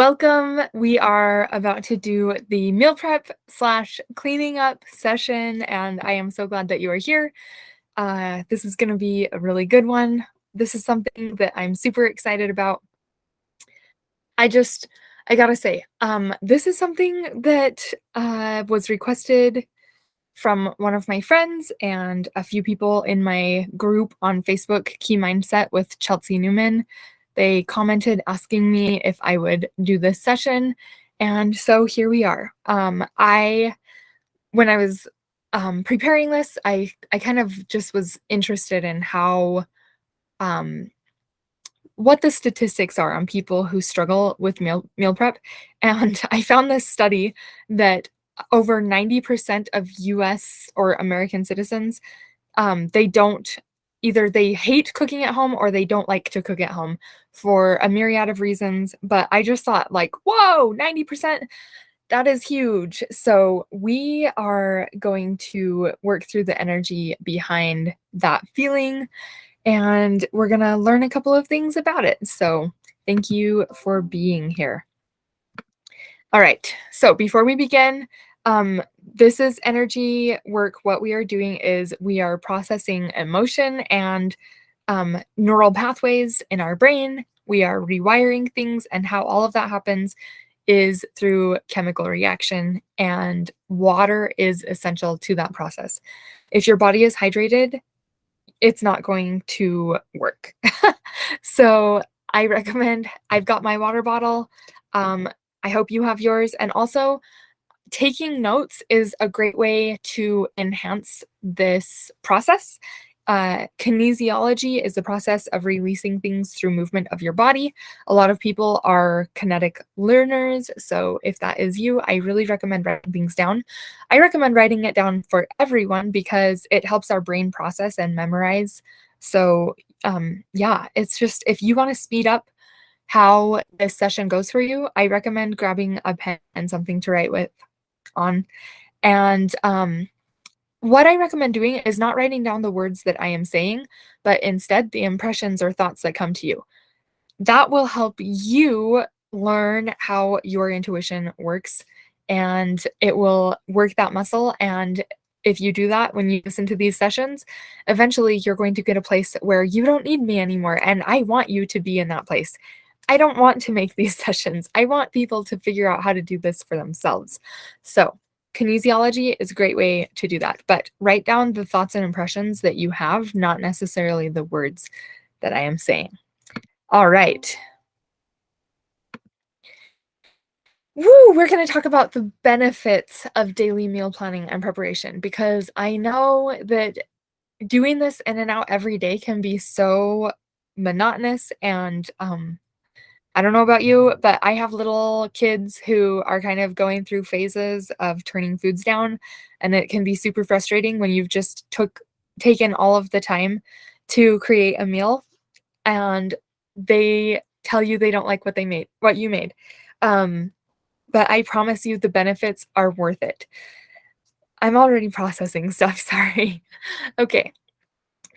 Welcome. We are about to do the meal prep slash cleaning up session, and I am so glad that you are here. This is going to be a really good one. This is something that I'm super excited about. I just, I gotta say, this is something that was requested from one of my friends and a few people in my group on Facebook, Key Mindset with Chelsea Newman. They commented asking me if I would do this session. And so here we are. When I was preparing this, I kind of just was interested in how, um, what the statistics are on people who struggle with meal prep. And I found this study that over 90% of US or American citizens, they don't either they hate cooking at home or they don't like to cook at home for a myriad of reasons. But I just thought, like, whoa, 90%, that is huge. So we are going to work through the energy behind that feeling, and we're going to learn a couple of things about it. So thank you for being here. All right, so before we begin, this is energy work. What we are doing is we are processing emotion and neural pathways in our brain. We are rewiring things, and how all of that happens is through chemical reaction, and water is essential to that process. If your body is hydrated, it's not going to work. So I recommend, I've got my water bottle. I hope you have yours. And also, taking notes is a great way to enhance this process. Kinesiology is the process of releasing things through movement of your body. A lot of people are kinetic learners, so if that is you, I really recommend writing things down. I recommend writing it down for everyone because it helps our brain process and memorize. So yeah, it's just, if you want to speed up how this session goes for you, I recommend grabbing a pen and something to write with on. And what I recommend doing is not writing down the words that I am saying, but instead the impressions or thoughts that come to you. That will help you learn how your intuition works, and it will work that muscle. And if you do that when you listen to these sessions, eventually you're going to get a place where you don't need me anymore. And I want you to be in that place. I don't want to make these sessions. I want people to figure out how to do this for themselves. So kinesiology is a great way to do that, but write down the thoughts and impressions that you have, not necessarily the words that I am saying. All right. Woo, we're going to talk about the benefits of daily meal planning and preparation, because I know that doing this in and out every day can be so monotonous. And I don't know about you, but I have little kids who are kind of going through phases of turning foods down, and it can be super frustrating when you've just taken all of the time to create a meal and they tell you they don't like what you made. But I promise you the benefits are worth it. I'm already processing stuff, sorry. Okay.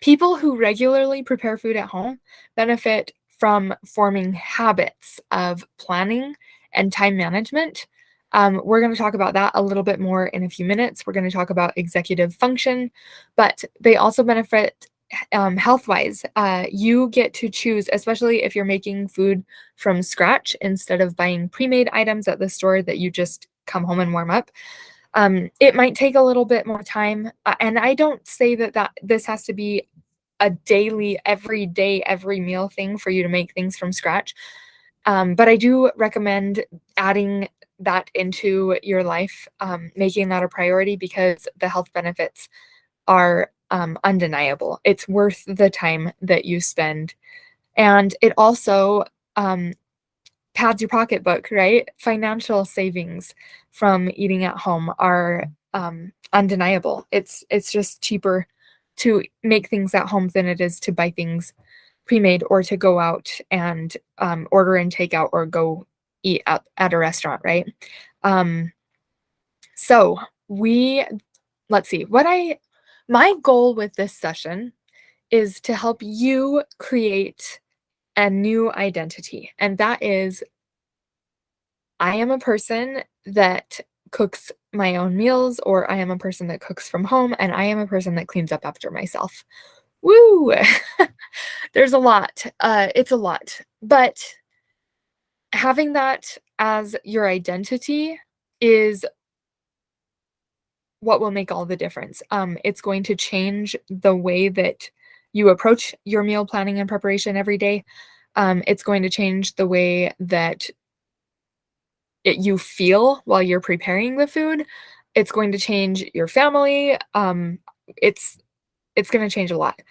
People who regularly prepare food at home benefit from forming habits of planning and time management. We're going to talk about that a little bit more in a few minutes. We're going to talk about executive function, but they also benefit health-wise. You get to choose, especially if you're making food from scratch instead of buying pre-made items at the store that you just come home and warm up. It might take a little bit more time, and I don't say that this has to be a daily, every day, every meal thing for you to make things from scratch. But I do recommend adding that into your life, making that a priority, because the health benefits are undeniable. It's worth the time that you spend. And it also pads your pocketbook, right? Financial savings from eating at home are undeniable. It's just cheaper to make things at home than it is to buy things pre-made or to go out and order and take out or go eat at a restaurant, right? So let's see, my goal with this session is to help you create a new identity, and that is I am a person that cooks my own meals, or I am a person that cooks from home, and I am a person that cleans up after myself. Woo! There's a lot. It's a lot. But having that as your identity is what will make all the difference. It's going to change the way that you approach your meal planning and preparation every day. It's going to change the way that you feel while you're preparing the food. It's going to change your family. It's it's going to change a lot.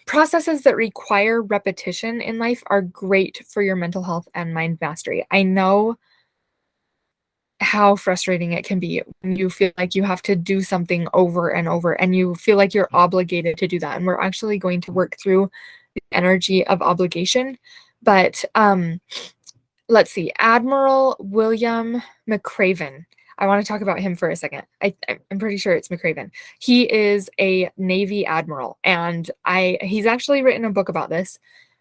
Processes that require repetition in life are great for your mental health and mind mastery. I know how frustrating it can be when you feel like you have to do something over and over and you feel like you're obligated to do that. And we're actually going to work through the energy of obligation. But let's see, Admiral William McRaven. I want to talk about him for a second. I'm pretty sure it's McRaven. He is a Navy admiral, and he's actually written a book about this.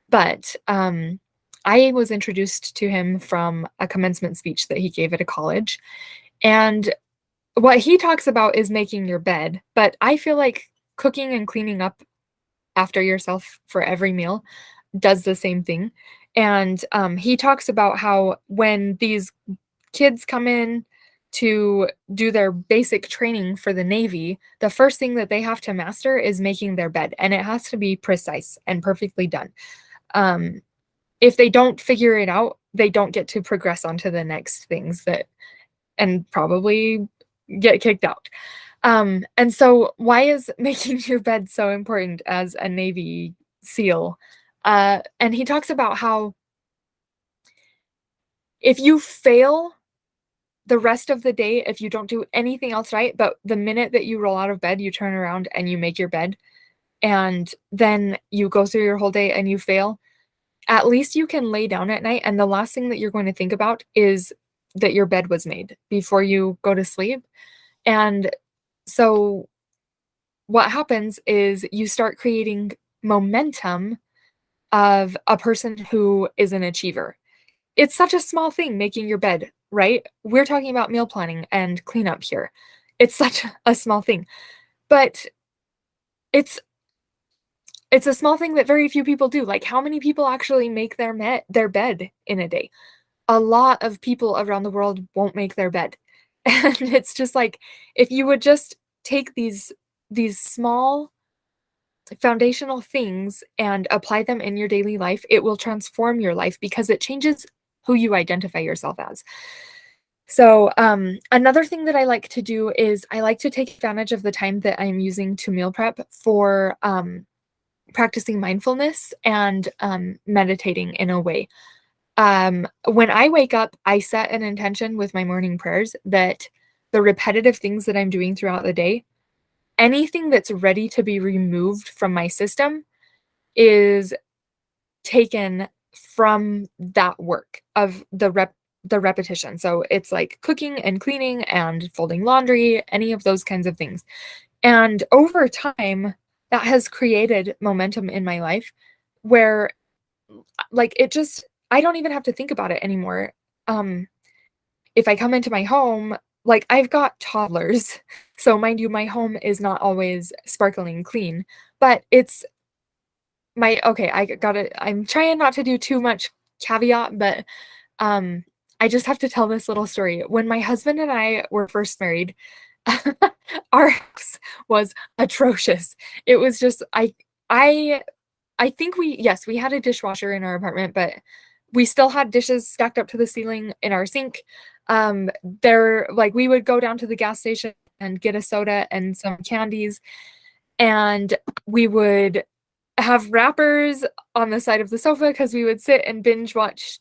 But I was introduced to him from a commencement speech that he gave at a college, and what he talks about is making your bed. But I feel like cooking and cleaning up after yourself for every meal does the same thing. And he talks about how when these kids come in to do their basic training for the Navy, the first thing that they have to master is making their bed, and it has to be precise and perfectly done. If they don't figure it out, they don't get to progress on to the next things that and probably get kicked out. And so why is making your bed so important as a Navy SEAL? And he talks about how if you fail the rest of the day, if you don't do anything else right, but the minute that you roll out of bed, you turn around and you make your bed, and then you go through your whole day and you fail, at least you can lay down at night, and the last thing that you're going to think about is that your bed was made before you go to sleep. And so what happens is you start creating momentum of a person who is an achiever. It's such a small thing, making your bed, right? We're talking about meal planning and cleanup here. It's such a small thing, but it's it's a small thing that very few people do. Like, how many people actually make their bed in a day? A lot of people around the world won't make their bed. And it's just like, if you would just take these small foundational things and apply them in your daily life, it will transform your life because it changes who you identify yourself as. So, another thing that I like to do is I like to take advantage of the time that I'm using to meal prep for practicing mindfulness and meditating in a way. When I wake up, I set an intention with my morning prayers that the repetitive things that I'm doing throughout the day, anything that's ready to be removed from my system is taken from that work of the repetition. So it's like cooking and cleaning and folding laundry, any of those kinds of things. And over time, that has created momentum in my life where like it just I don't even have to think about it anymore. Um if I come into my home, like I've got toddlers. So mind you, my home is not always sparkling clean, but it's my okay, I got it. I'm trying not to do too much caveat, but um I just have to tell this little story. When my husband and I were first married, our house was atrocious. It was just I I think yes, we had a dishwasher in our apartment, but we still had dishes stacked up to the ceiling in our sink. There like we would go down to the gas station and get a soda and some candies, and we would have wrappers on the side of the sofa because we would sit and binge watch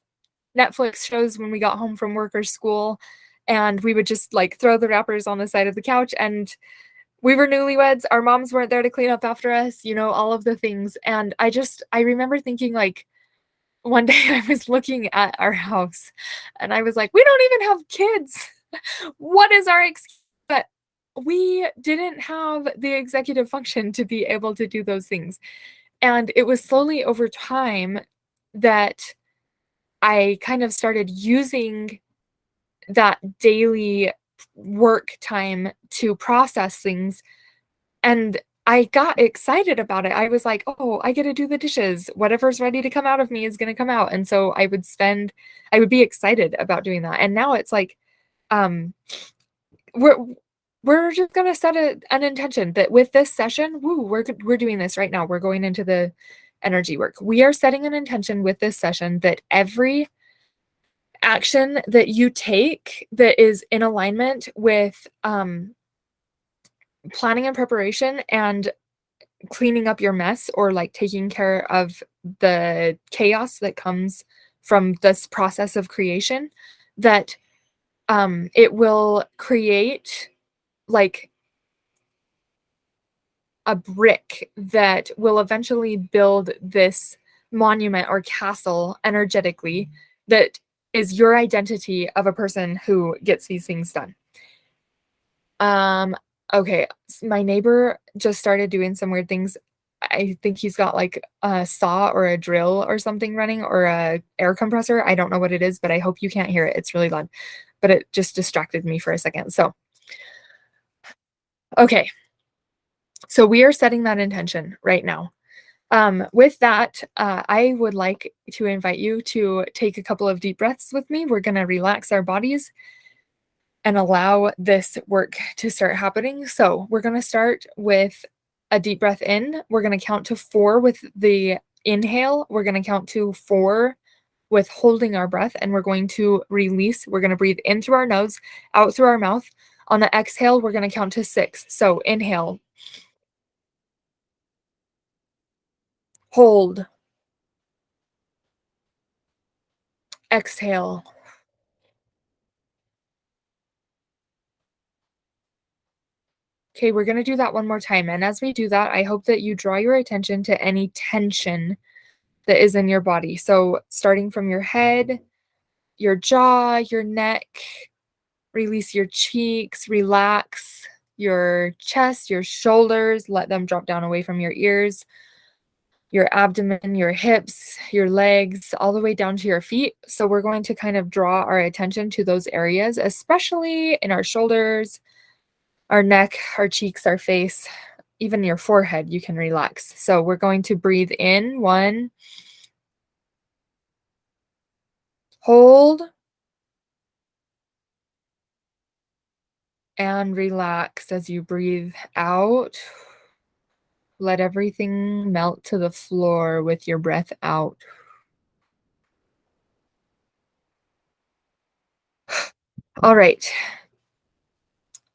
Netflix shows when we got home from work or school, and we would just like throw the wrappers on the side of the couch. And we were newlyweds, our moms weren't there to clean up after us, all of the things. And I remember thinking like one day I was looking at our house and I was like, we don't even have kids. What is our excuse? But we didn't have the executive function to be able to do those things. And it was slowly over time that I kind of started using that daily work time to process things, and I got excited about it. I was like, "Oh, I get to do the dishes. Whatever's ready to come out of me is gonna come out." And so I would be excited about doing that. And now it's like, um, we're we're just gonna set an intention that with this session, woo, we're doing this right now. We're going into the energy work. We are setting an intention with this session that every action that you take that is in alignment with planning and preparation and cleaning up your mess, or like taking care of the chaos that comes from this process of creation, that it will create like a brick that will eventually build this monument or castle energetically that is your identity of a person who gets these things done. Um, okay, my neighbor just started doing some weird things. I think he's got like a saw or a drill or something running, or a air compressor. I don't know what it is, but I hope you can't hear it. It's really loud. But it just distracted me for a second. So, okay. So we are setting that intention right now. With that, I would like to invite you to take a couple of deep breaths with me. We're going to relax our bodies and allow this work to start happening. So we're going to start with a deep breath in. We're going to count to 4 with the inhale. We're going to count to 4 with holding our breath, and we're going to release. We're going to breathe in through our nose, out through our mouth. On the exhale, we're going to count to 6. So inhale, hold, exhale. Okay, we're going to do that one more time. And as we do that, I hope that you draw your attention to any tension that is in your body. So, starting from your head, your jaw, your neck, release your cheeks, relax your chest, your shoulders, let them drop down away from your ears, your abdomen, your hips, your legs, all the way down to your feet. So, we're going to kind of draw our attention to those areas, especially in our shoulders, our neck, our cheeks, our face, even your forehead, you can relax. So we're going to breathe in, 1, hold, and relax as you breathe out. Let everything melt to the floor with your breath out. All right.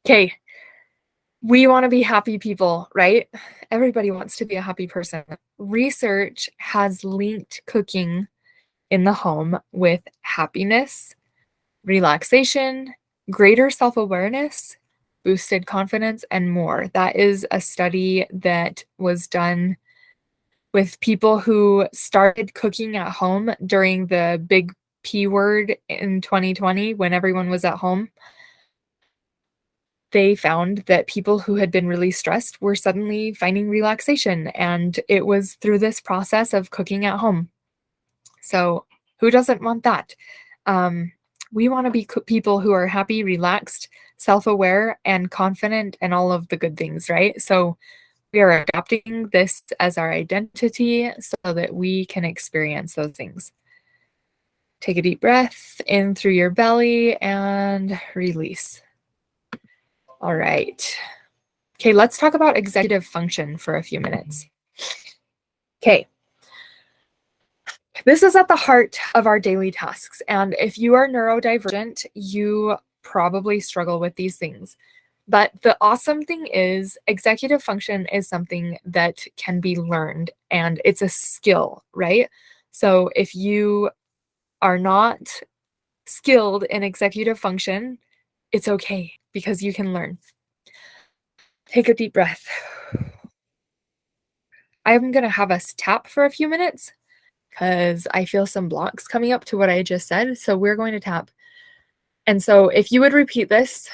Okay. We want to be happy people, right? Everybody wants to be a happy person. Research has linked cooking in the home with happiness, relaxation, greater self awareness, boosted confidence, and more. That is a study that was done with people who started cooking at home during the big P word in 2020 when everyone was at home. They found that people who had been really stressed were suddenly finding relaxation. And it was through this process of cooking at home. So, who doesn't want that? Um, we want to be people who are happy, relaxed, self aware, and confident, and all of the good things, right? So, we are adopting this as our identity so that we can experience those things. Take a deep breath in through your belly and release. All right. Okay, let's talk about executive function for a few minutes. Okay. This is at the heart of our daily tasks. And if you are neurodivergent, you probably struggle with these things. But the awesome thing is, executive function is something that can be learned, and it's a skill, right? So if you are not skilled in executive function, it's okay because you can learn. Take a deep breath. I'm going to have us tap for a few minutes because I feel some blocks coming up to what I just said. So we're going to tap. And so if you would repeat this,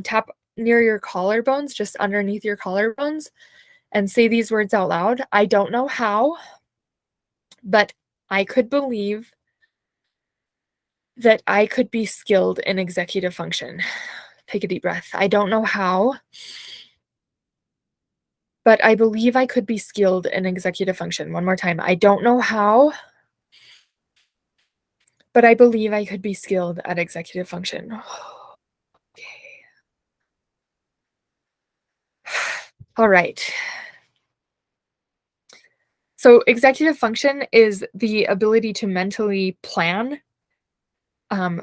tap near your collarbones, just underneath your collarbones, and say these words out loud. I don't know how, but I could believe that I could be skilled in executive function. Take a deep breath. I don't know how, but I believe I could be skilled in executive function. One more time. I don't know how, but I believe I could be skilled at executive function. All right. So, executive function is the ability to mentally plan,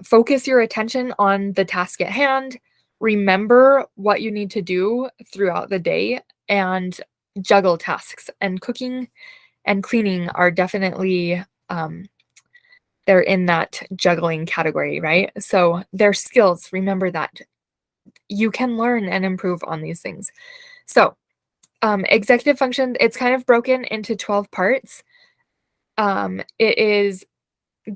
focus your attention on the task at hand, remember what you need to do throughout the day, and juggle tasks. And cooking and cleaning are definitely, they're in that juggling category, right? So, they're skills. Remember that you can learn and improve on these things. So, executive function, it's kind of broken into 12 parts. It is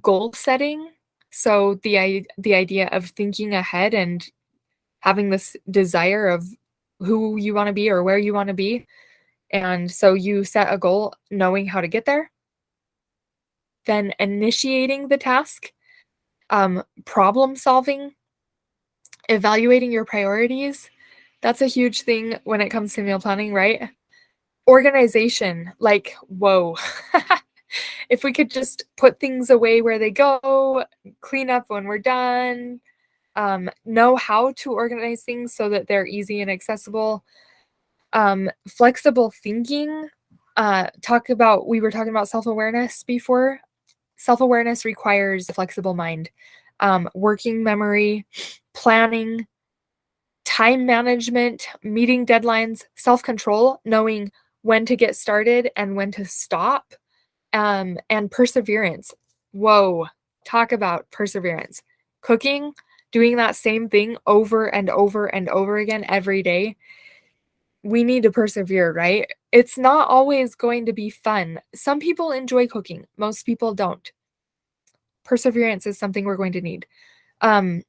goal setting. So the idea of thinking ahead and having this desire of who you want to be or where you want to be. And so you set a goal knowing how to get there, then initiating the task, problem solving, evaluating your priorities. That's a huge thing when it comes to meal planning, right? Organization, like, whoa. If we could just put things away where they go, clean up when we're done, know how to organize things so that they're easy and accessible. Flexible thinking. We were talking about self-awareness before. Self-awareness requires a flexible mind, working memory, planning, time management, meeting deadlines, self-control, knowing when to get started and when to stop, and perseverance. Whoa, talk about perseverance. Cooking, doing that same thing over and over and over again every day. We need to persevere, right? It's not always going to be fun. Some people enjoy cooking, most people don't. Perseverance is something we're going to need. Um,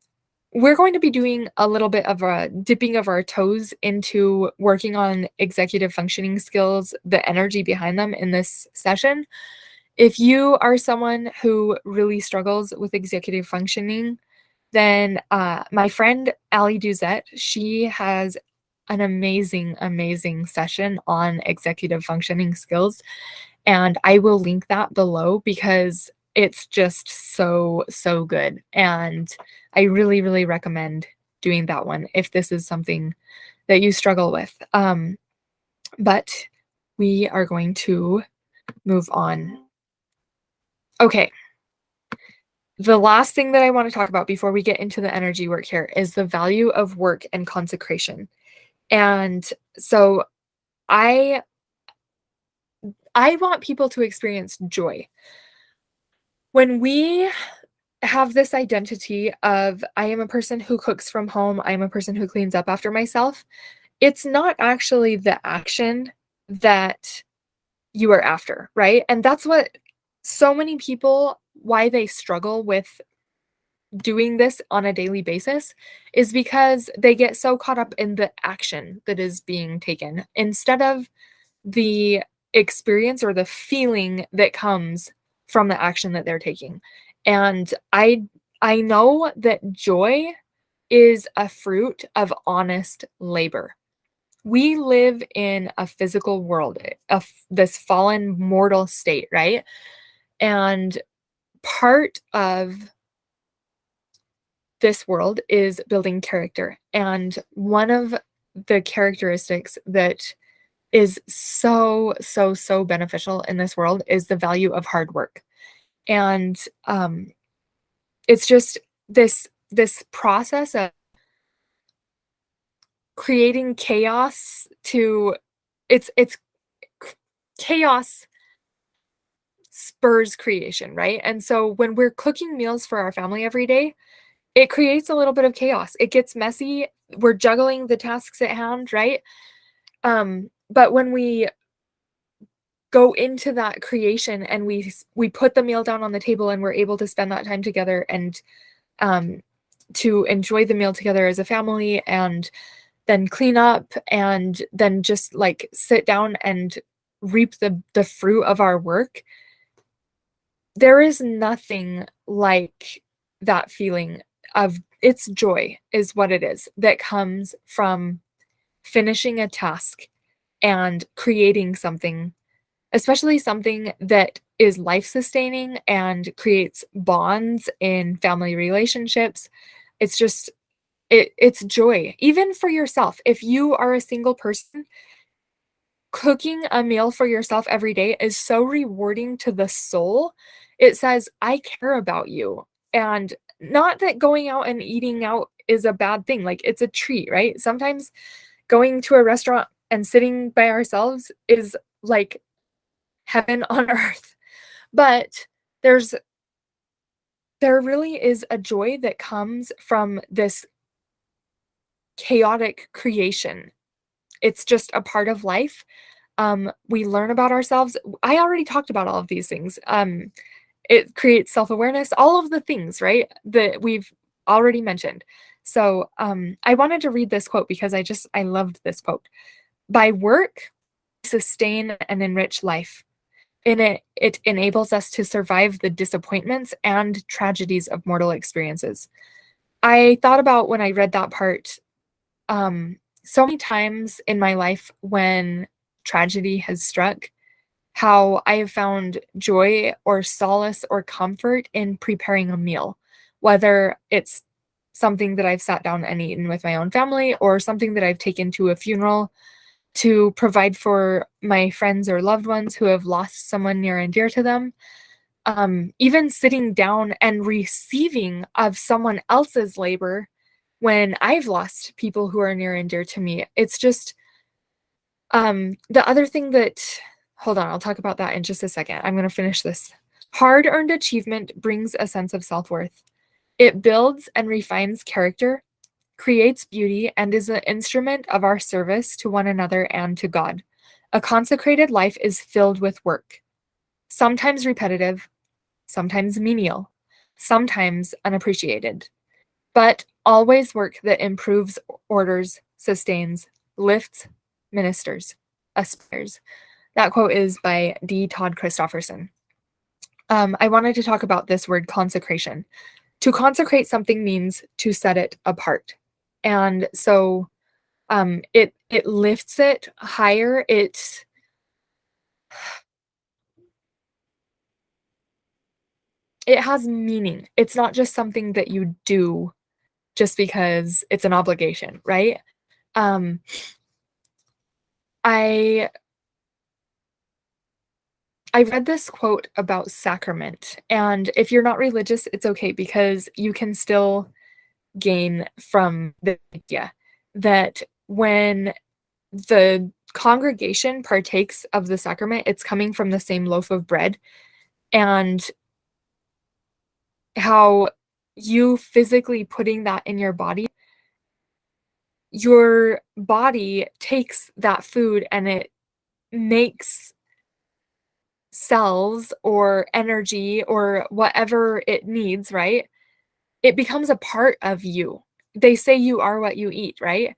we're going to be doing a little bit of a dipping of our toes into working on executive functioning skills, the energy behind them in this session. If you are someone who really struggles with executive functioning, then my friend Allie Duzette, she has an amazing, amazing session on executive functioning skills. And I will link that below because it's just so, so good. And I really, really recommend doing that one if this is something that you struggle with. But we are going to move on. Okay. The last thing that I want to talk about before we get into the energy work here is the value of work and consecration. And so I want people to experience joy. When we have this identity of I am a person who cooks from home, I am a person who cleans up after myself, it's not actually the action that you are after, right? And that's what so many people, why they struggle with doing this on a daily basis is because they get so caught up in the action that is being taken instead of the experience or the feeling that comes from the action that they're taking. And I know that joy is a fruit of honest labor. We live in a physical world, this fallen mortal state, right? And part of this world is building character. And one of the characteristics that is so, so, so beneficial in this world is the value of hard work. And it's just this process of creating chaos to it's chaos spurs creation, right? And so when we're cooking meals for our family every day, it creates a little bit of chaos. It gets messy. We're juggling the tasks at hand, right? But when we go into that creation and we put the meal down on the table and we're able to spend that time together and to enjoy the meal together as a family and then clean up and then just like sit down and reap the fruit of our work. There is nothing like that feeling of it's joy is what it is that comes from finishing a task and creating something, especially something that is life-sustaining and creates bonds in family relationships. It's just it's joy, even for yourself. If you are a single person, cooking a meal for yourself every day is so rewarding to the soul. It says, "I care about you." And not that going out and eating out is a bad thing, like, it's a treat, right? Sometimes going to a restaurant and sitting by ourselves is like heaven on earth. But there's there really is a joy that comes from this chaotic creation. It's just a part of life. We learn about ourselves. I already talked about all of these things. It creates self-awareness, all of the things, right? That we've already mentioned. So, I wanted to read this quote because I loved this quote. By work, sustain and enrich life. In it, it enables us to survive the disappointments and tragedies of mortal experiences. I thought about when I read that part, so many times in my life when tragedy has struck, how I have found joy or solace or comfort in preparing a meal, whether it's something that I've sat down and eaten with my own family or something that I've taken to a funeral to provide for my friends or loved ones who have lost someone near and dear to them. Even sitting down and receiving of someone else's labor when I've lost people who are near and dear to me. It's just the other thing that hold on, I'll talk about that in just a second. I'm going to finish this. Hard-earned achievement brings a sense of self-worth. It builds and refines character, creates beauty, and is an instrument of our service to one another and to God. A consecrated life is filled with work, sometimes repetitive, sometimes menial, sometimes unappreciated, but always work that improves, orders, sustains, lifts, ministers, aspires. That quote is by D. Todd Christofferson. I wanted to talk about this word consecration. To consecrate something means to set it apart. And so it lifts it higher. It has meaning. It's not just something that you do just because it's an obligation, right? Um, I I read this quote about sacrament, and if you're not religious, it's okay because you can still gain from the idea that when the congregation partakes of the sacrament, it's coming from the same loaf of bread, and how you physically putting that in your body takes that food and it makes cells or energy or whatever it needs, right? It becomes a part of you. They say you are what you eat, right?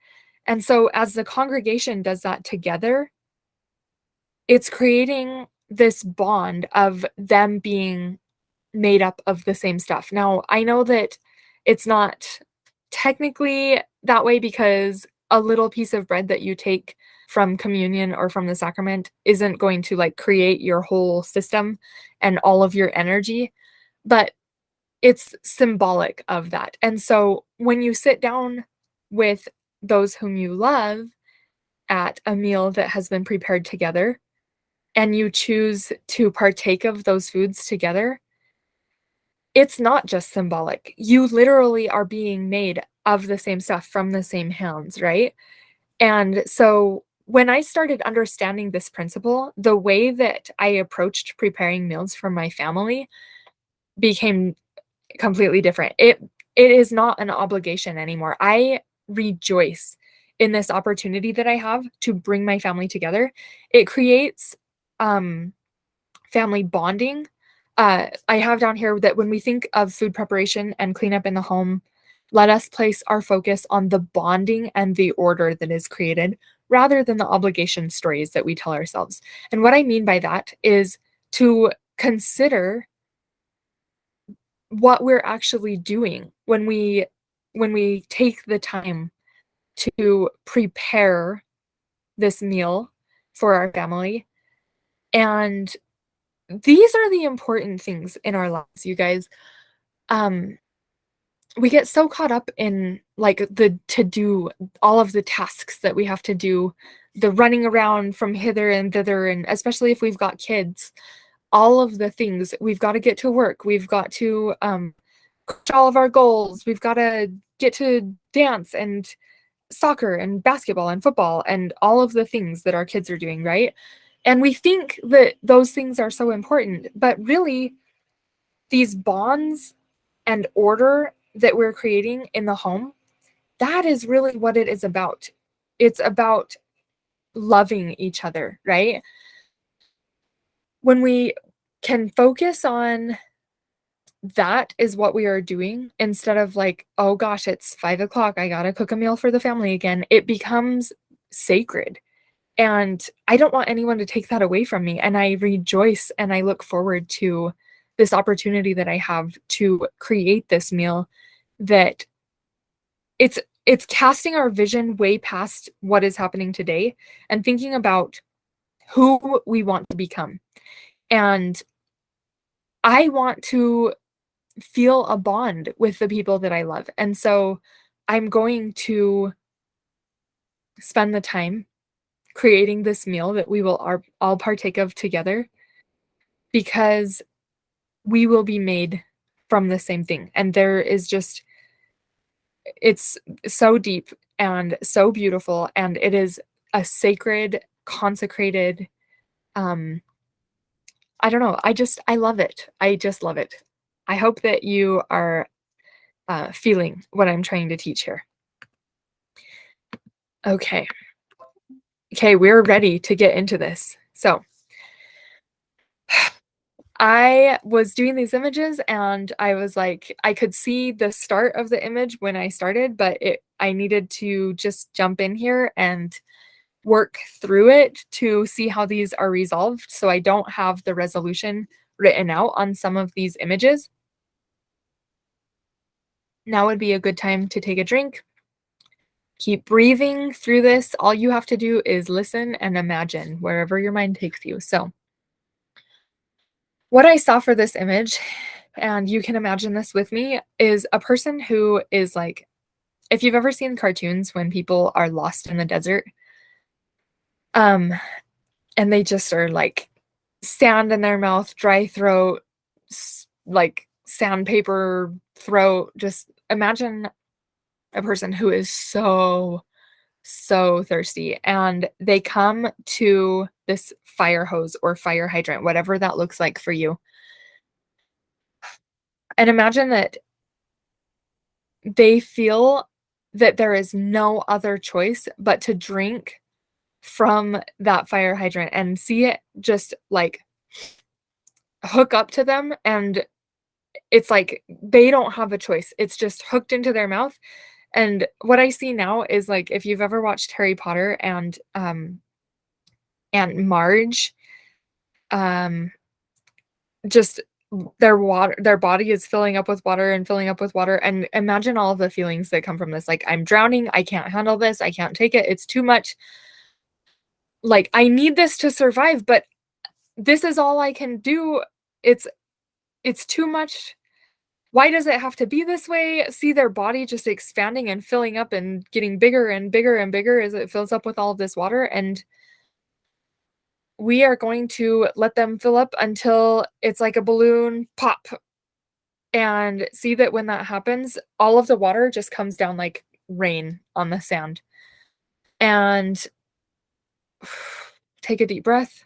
And so as the congregation does that together, it's creating this bond of them being made up of the same stuff. Now, I know that it's not technically that way because a little piece of bread that you take from communion or from the sacrament isn't going to like create your whole system and all of your energy, but it's symbolic of that. And so when you sit down with those whom you love at a meal that has been prepared together and you choose to partake of those foods together, it's not just symbolic. You literally are being made of the same stuff from the same hands, right? And so when I started understanding this principle, the way that I approached preparing meals for my family became completely different. It is not an obligation anymore. I rejoice in this opportunity that I have to bring my family together. It creates family bonding. I have down here that when we think of food preparation and cleanup in the home, let us place our focus on the bonding and the order that is created rather than the obligation stories that we tell ourselves. And what I mean by that is to consider what we're actually doing when we take the time to prepare this meal for our family. And these are the important things in our lives, you guys. Um, we get so caught up in like the to do, all of the tasks that we have to do, the running around from hither and thither, and especially if we've got kids, all of the things we've got to get to work, we've got to crush all of our goals, we've got to get to dance and soccer and basketball and football and all of the things that our kids are doing, right? And we think that those things are so important, but really, these bonds and order that we're creating in the home, that is really what it is about. It's about loving each other, right? When we can focus on that is what we are doing instead of like, oh gosh, it's 5 o'clock, I gotta cook a meal for the family again, it becomes sacred. And I don't want anyone to take that away from me. And I rejoice and I look forward to this opportunity that I have to create this meal that it's casting our vision way past what is happening today and thinking about who we want to become. And I want to feel a bond with the people that I love. And so I'm going to spend the time creating this meal that we will all partake of together because we will be made from the same thing. And there is just, it's so deep and so beautiful. And it is a sacred, consecrated, um, I don't know. I love it. I just love it. I hope that you are feeling what I'm trying to teach here. Okay. Okay, we're ready to get into this. So, I was doing these images and I was like, I could see the start of the image when I started, but I needed to just jump in here and work through it to see how these are resolved. So I don't have the resolution written out on some of these images. Now would be a good time to take a drink. Keep breathing through this. All you have to do is listen and imagine wherever your mind takes you. So, what I saw for this image, and you can imagine this with me, is a person who is like, if you've ever seen cartoons when people are lost in the desert, um, and they just are like sand in their mouth, dry throat, like sandpaper throat. Just imagine a person who is so thirsty and they come to this fire hose or fire hydrant, whatever that looks like for you. And imagine that they feel that there is no other choice but to drink from that fire hydrant and see it just like hook up to them, and it's like they don't have a choice. It's just hooked into their mouth. And what I see now is like if you've ever watched Harry Potter and Marge, um just their body is filling up with water and filling up with water, and imagine all of the feelings that come from this. Like, I'm drowning, I can't handle this, I can't take it, it's too much. Like, I need this to survive, but this is all I can do. It's it's too much. Why does it have to be this way? See their body just expanding and filling up and getting bigger and bigger and bigger as it fills up with all of this water. And we are going to let them fill up until it's like a balloon pop. And see that when that happens, all of the water just comes down like rain on the sand. And take a deep breath.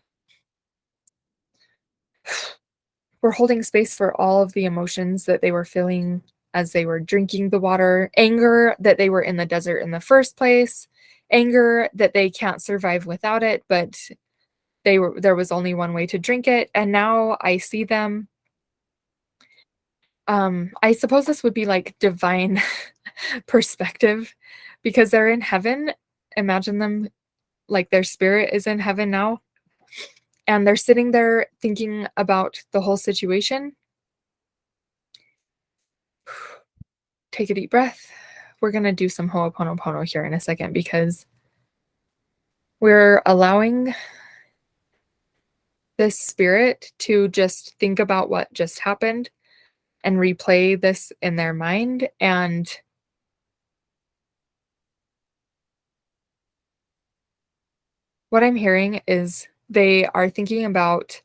We're holding space for all of the emotions that they were feeling as they were drinking the water. Anger that they were in the desert in the first place. Anger that they can't survive without it, but there was only one way to drink it. And now I see them. I suppose this would be like divine perspective because they're in heaven. Imagine them like their spirit is in heaven now. And they're sitting there thinking about the whole situation. Take a deep breath. We're going to do some Ho'oponopono here in a second because we're allowing this spirit to just think about what just happened and replay this in their mind. And what I'm hearing is they are thinking about,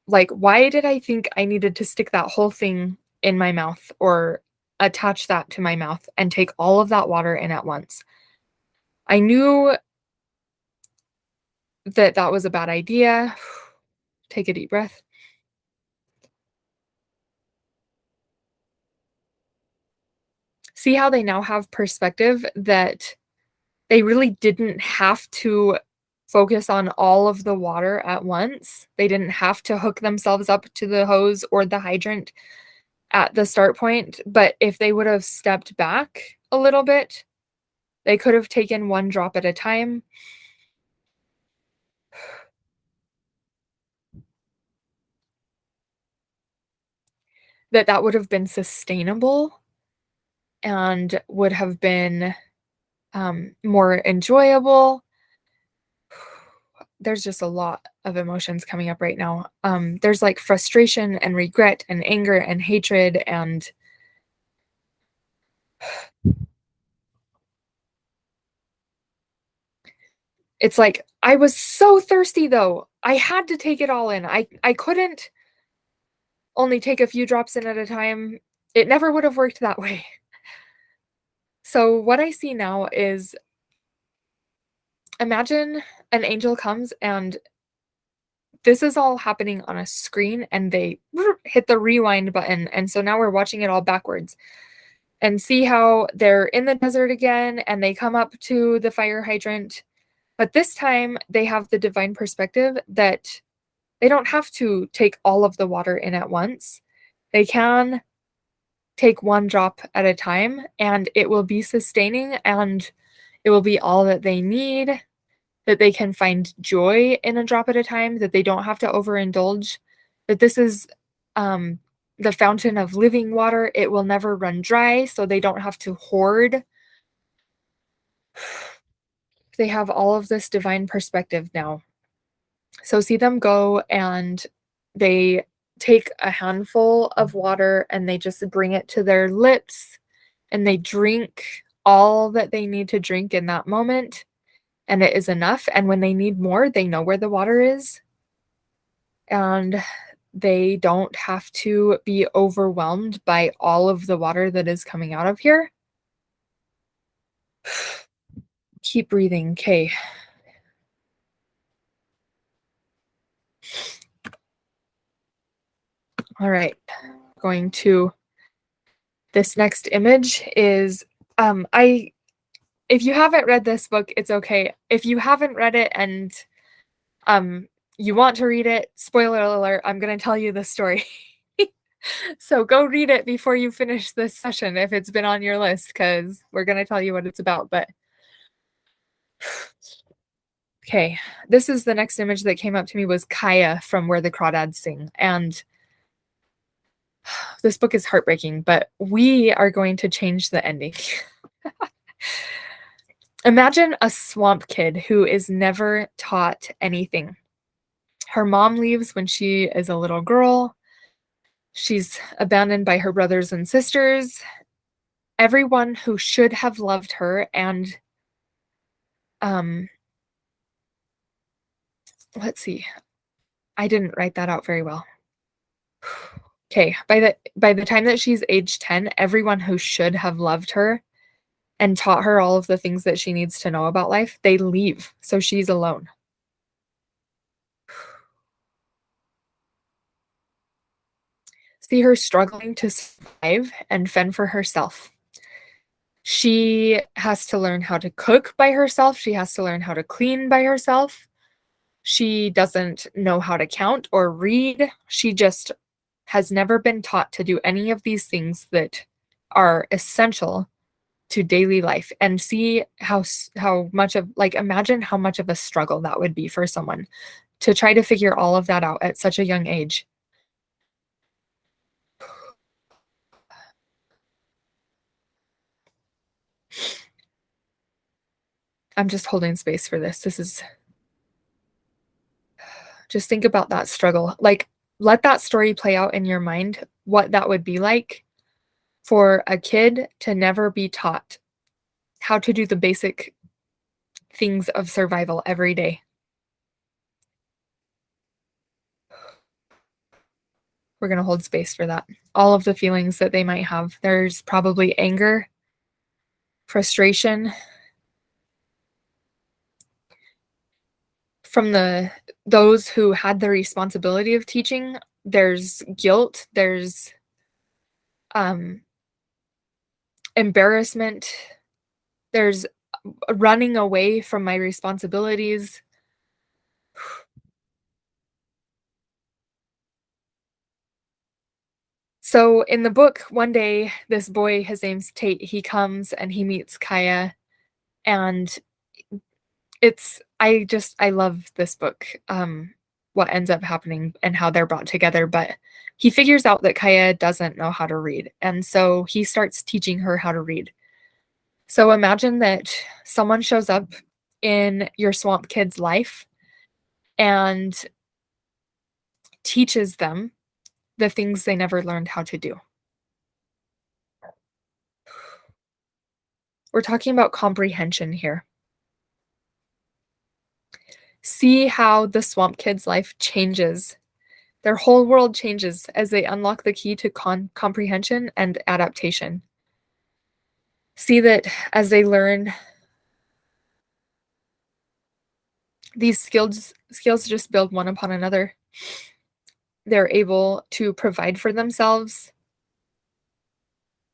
like, why did I think I needed to stick that whole thing in my mouth or attach that to my mouth and take all of that water in at once? I knew that that was a bad idea. Take a deep breath. See how they now have perspective that they really didn't have to focus on all of the water at once. They didn't have to hook themselves up to the hose or the hydrant at the start point, but if they would have stepped back a little bit, they could have taken one drop at a time. That would have been sustainable and would have been more enjoyable. There's just a lot of emotions coming up right now. There's like frustration and regret and anger and hatred and it's like, I was so thirsty though. I had to take it all in. I couldn't only take a few drops in at a time. It never would have worked that way. So what I see now is, imagine an angel comes and this is all happening on a screen and they hit the rewind button. And so now we're watching it all backwards and see how they're in the desert again and they come up to the fire hydrant. But this time they have the divine perspective that they don't have to take all of the water in at once. They can take one drop at a time and it will be sustaining and it will be all that they need, that they can find joy in a drop at a time, that they don't have to overindulge, that this is the fountain of living water. It will never run dry, so they don't have to hoard. They have all of this divine perspective now. So see them go and they take a handful of water and they just bring it to their lips and they drink all that they need to drink in that moment. And it is enough. And when they need more, they know where the water is. And they don't have to be overwhelmed by all of the water that is coming out of here. Keep breathing. Okay. All right. Going to this next image is if you haven't read this book, it's okay. If you haven't read it and you want to read it, spoiler alert, I'm going to tell you the story. So go read it before you finish this session if it's been on your list, because we're going to tell you what it's about. But okay, this is the next image that came up to me was Kaya from Where the Crawdads Sing. And this book is heartbreaking, but we are going to change the ending. Imagine a swamp kid who is never taught anything. Her mom leaves when she is a little girl. She's abandoned by her brothers and sisters. Everyone who should have loved her and let's see. I didn't write that out very well. Okay, by the time that she's age 10, everyone who should have loved her and taught her all of the things that she needs to know about life, they leave. So she's alone. See her struggling to survive and fend for herself. She has to learn how to cook by herself. She has to learn how to clean by herself. She doesn't know how to count or read. She just has never been taught to do any of these things that are essential to daily life. And see how much of, like, imagine how much of a struggle that would be for someone to try to figure all of that out at such a young age. I'm just holding space for this. This is just think about that struggle. Like, let that story play out in your mind, what that would be like for a kid to never be taught how to do the basic things of survival every day. We're going to hold space for that. All of the feelings that they might have. There's probably anger, frustration from those who had the responsibility of teaching. There's guilt, there's um embarrassment, there's running away from my responsibilities. So in the book, one day, this boy, his name's Tate, he comes and he meets Kaya, and I love this book, what ends up happening and how they're brought together, but he figures out that Kaya doesn't know how to read, and so he starts teaching her how to read. So imagine that someone shows up in your swamp kid's life and teaches them the things they never learned how to do. We're talking about comprehension here. See how the swamp kid's life changes. Their whole world changes as they unlock the key to comprehension and adaptation. See that as they learn these skills just build one upon another. They're able to provide for themselves.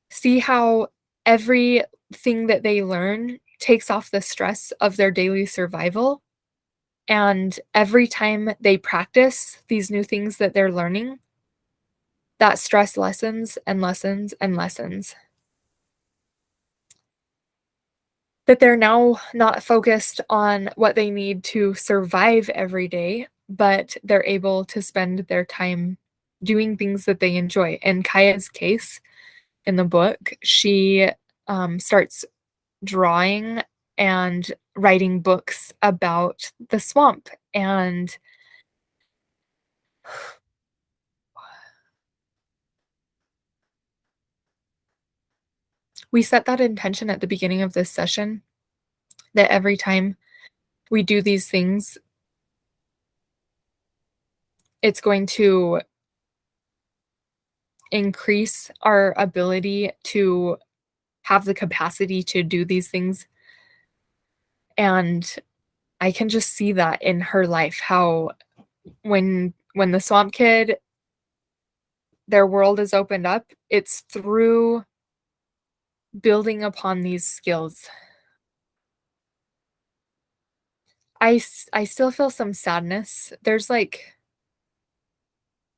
See how everything that they learn takes off the stress of their daily survival. And every time they practice these new things that they're learning, that stress lessens and lessens and lessens. That they're now not focused on what they need to survive every day, but they're able to spend their time doing things that they enjoy. In Kaya's case, in the book, she starts drawing and writing books about the swamp. And we set that intention at the beginning of this session that every time we do these things, it's going to increase our ability to have the capacity to do these things. And I can just see that in her life, how when the swamp kid, their world is opened up, it's through building upon these skills. I still feel some sadness. There's like,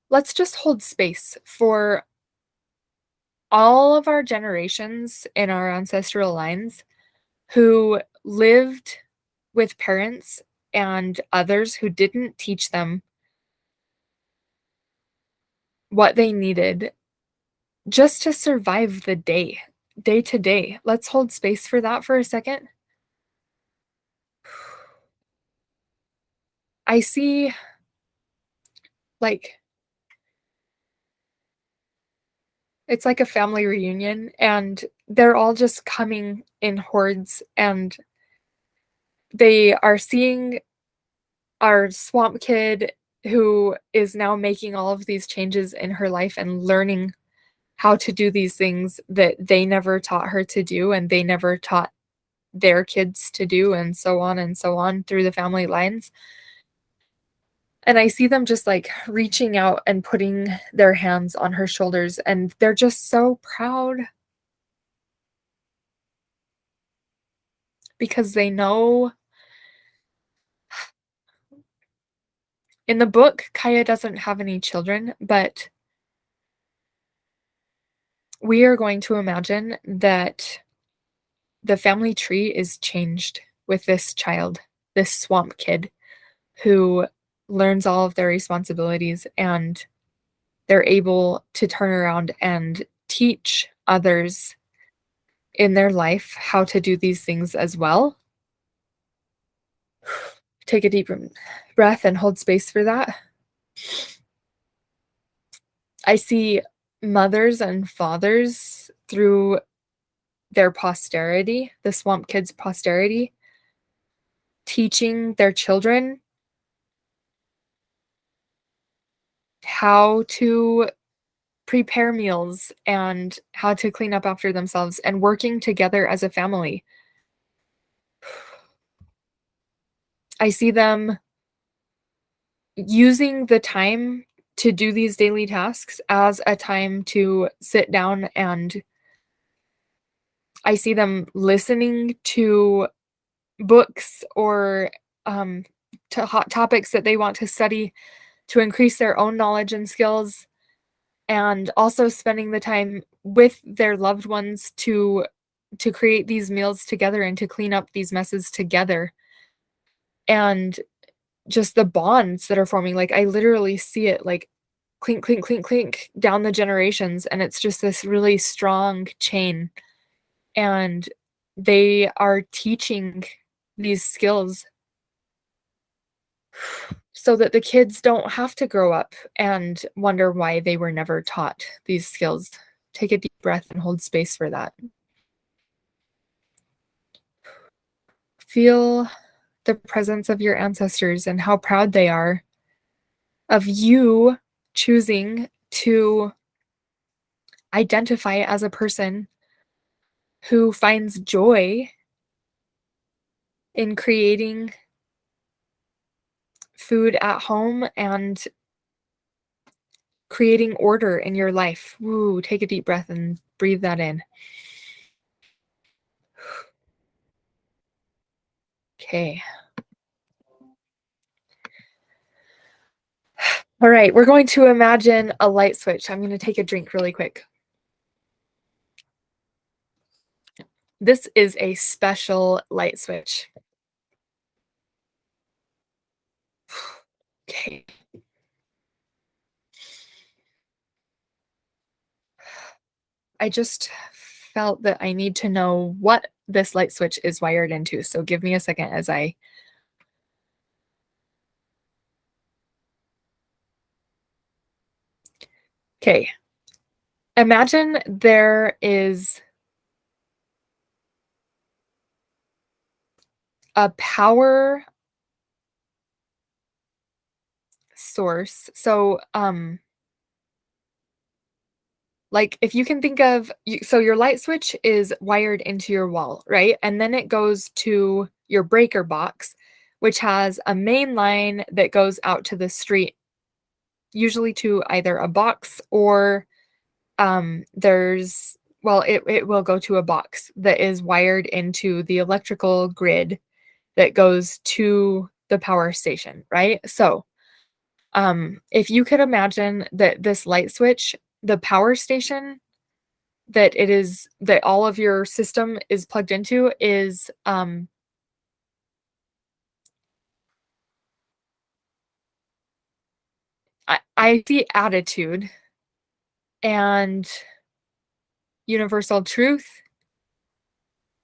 let's just hold space for all of our generations in our ancestral lines who lived with parents and others who didn't teach them what they needed just to survive the day to day. Let's hold space for that for a second. I see, like, it's like a family reunion, and they're all just coming in hordes, and they are seeing our swamp kid who is now making all of these changes in her life and learning how to do these things that they never taught her to do and they never taught their kids to do, and so on through the family lines. And I see them just like reaching out and putting their hands on her shoulders, and they're just so proud because they know. In the book, Kaya doesn't have any children, but we are going to imagine that the family tree is changed with this child, this swamp kid, who learns all of their responsibilities, and they're able to turn around and teach others in their life how to do these things as well. Take a deep breath and hold space for that. I see mothers and fathers through their posterity, the Swamp Kids posterity, teaching their children how to prepare meals and how to clean up after themselves and working together as a family. I see them using the time to do these daily tasks as a time to sit down, and I see them listening to books or to hot topics that they want to study to increase their own knowledge and skills, and also spending the time with their loved ones to create these meals together and to clean up these messes together. And just the bonds that are forming, like, I literally see it, like, clink, clink, clink, clink down the generations, and it's just this really strong chain, and they are teaching these skills so that the kids don't have to grow up and wonder why they were never taught these skills. Take a deep breath and hold space for that. Feel the presence of your ancestors and how proud they are of you choosing to identify as a person who finds joy in creating food at home and creating order in your life. Woo, take a deep breath and breathe that in. Okay. All right, we're going to imagine a light switch. I'm going to take a drink really quick. This is a special light switch. Okay. I just felt that I need to know what this light switch is wired into. So give me a second as I. Okay. Imagine there is a power source. So, like if you can think of, so your light switch is wired into your wall, right? And then it goes to your breaker box, which has a main line that goes out to the street, usually to either a box or there's, well, it will go to a box that is wired into the electrical grid that goes to the power station, right? So if you could imagine that this light switch, the power station that it is, that all of your system is plugged into is I see attitude and universal truth.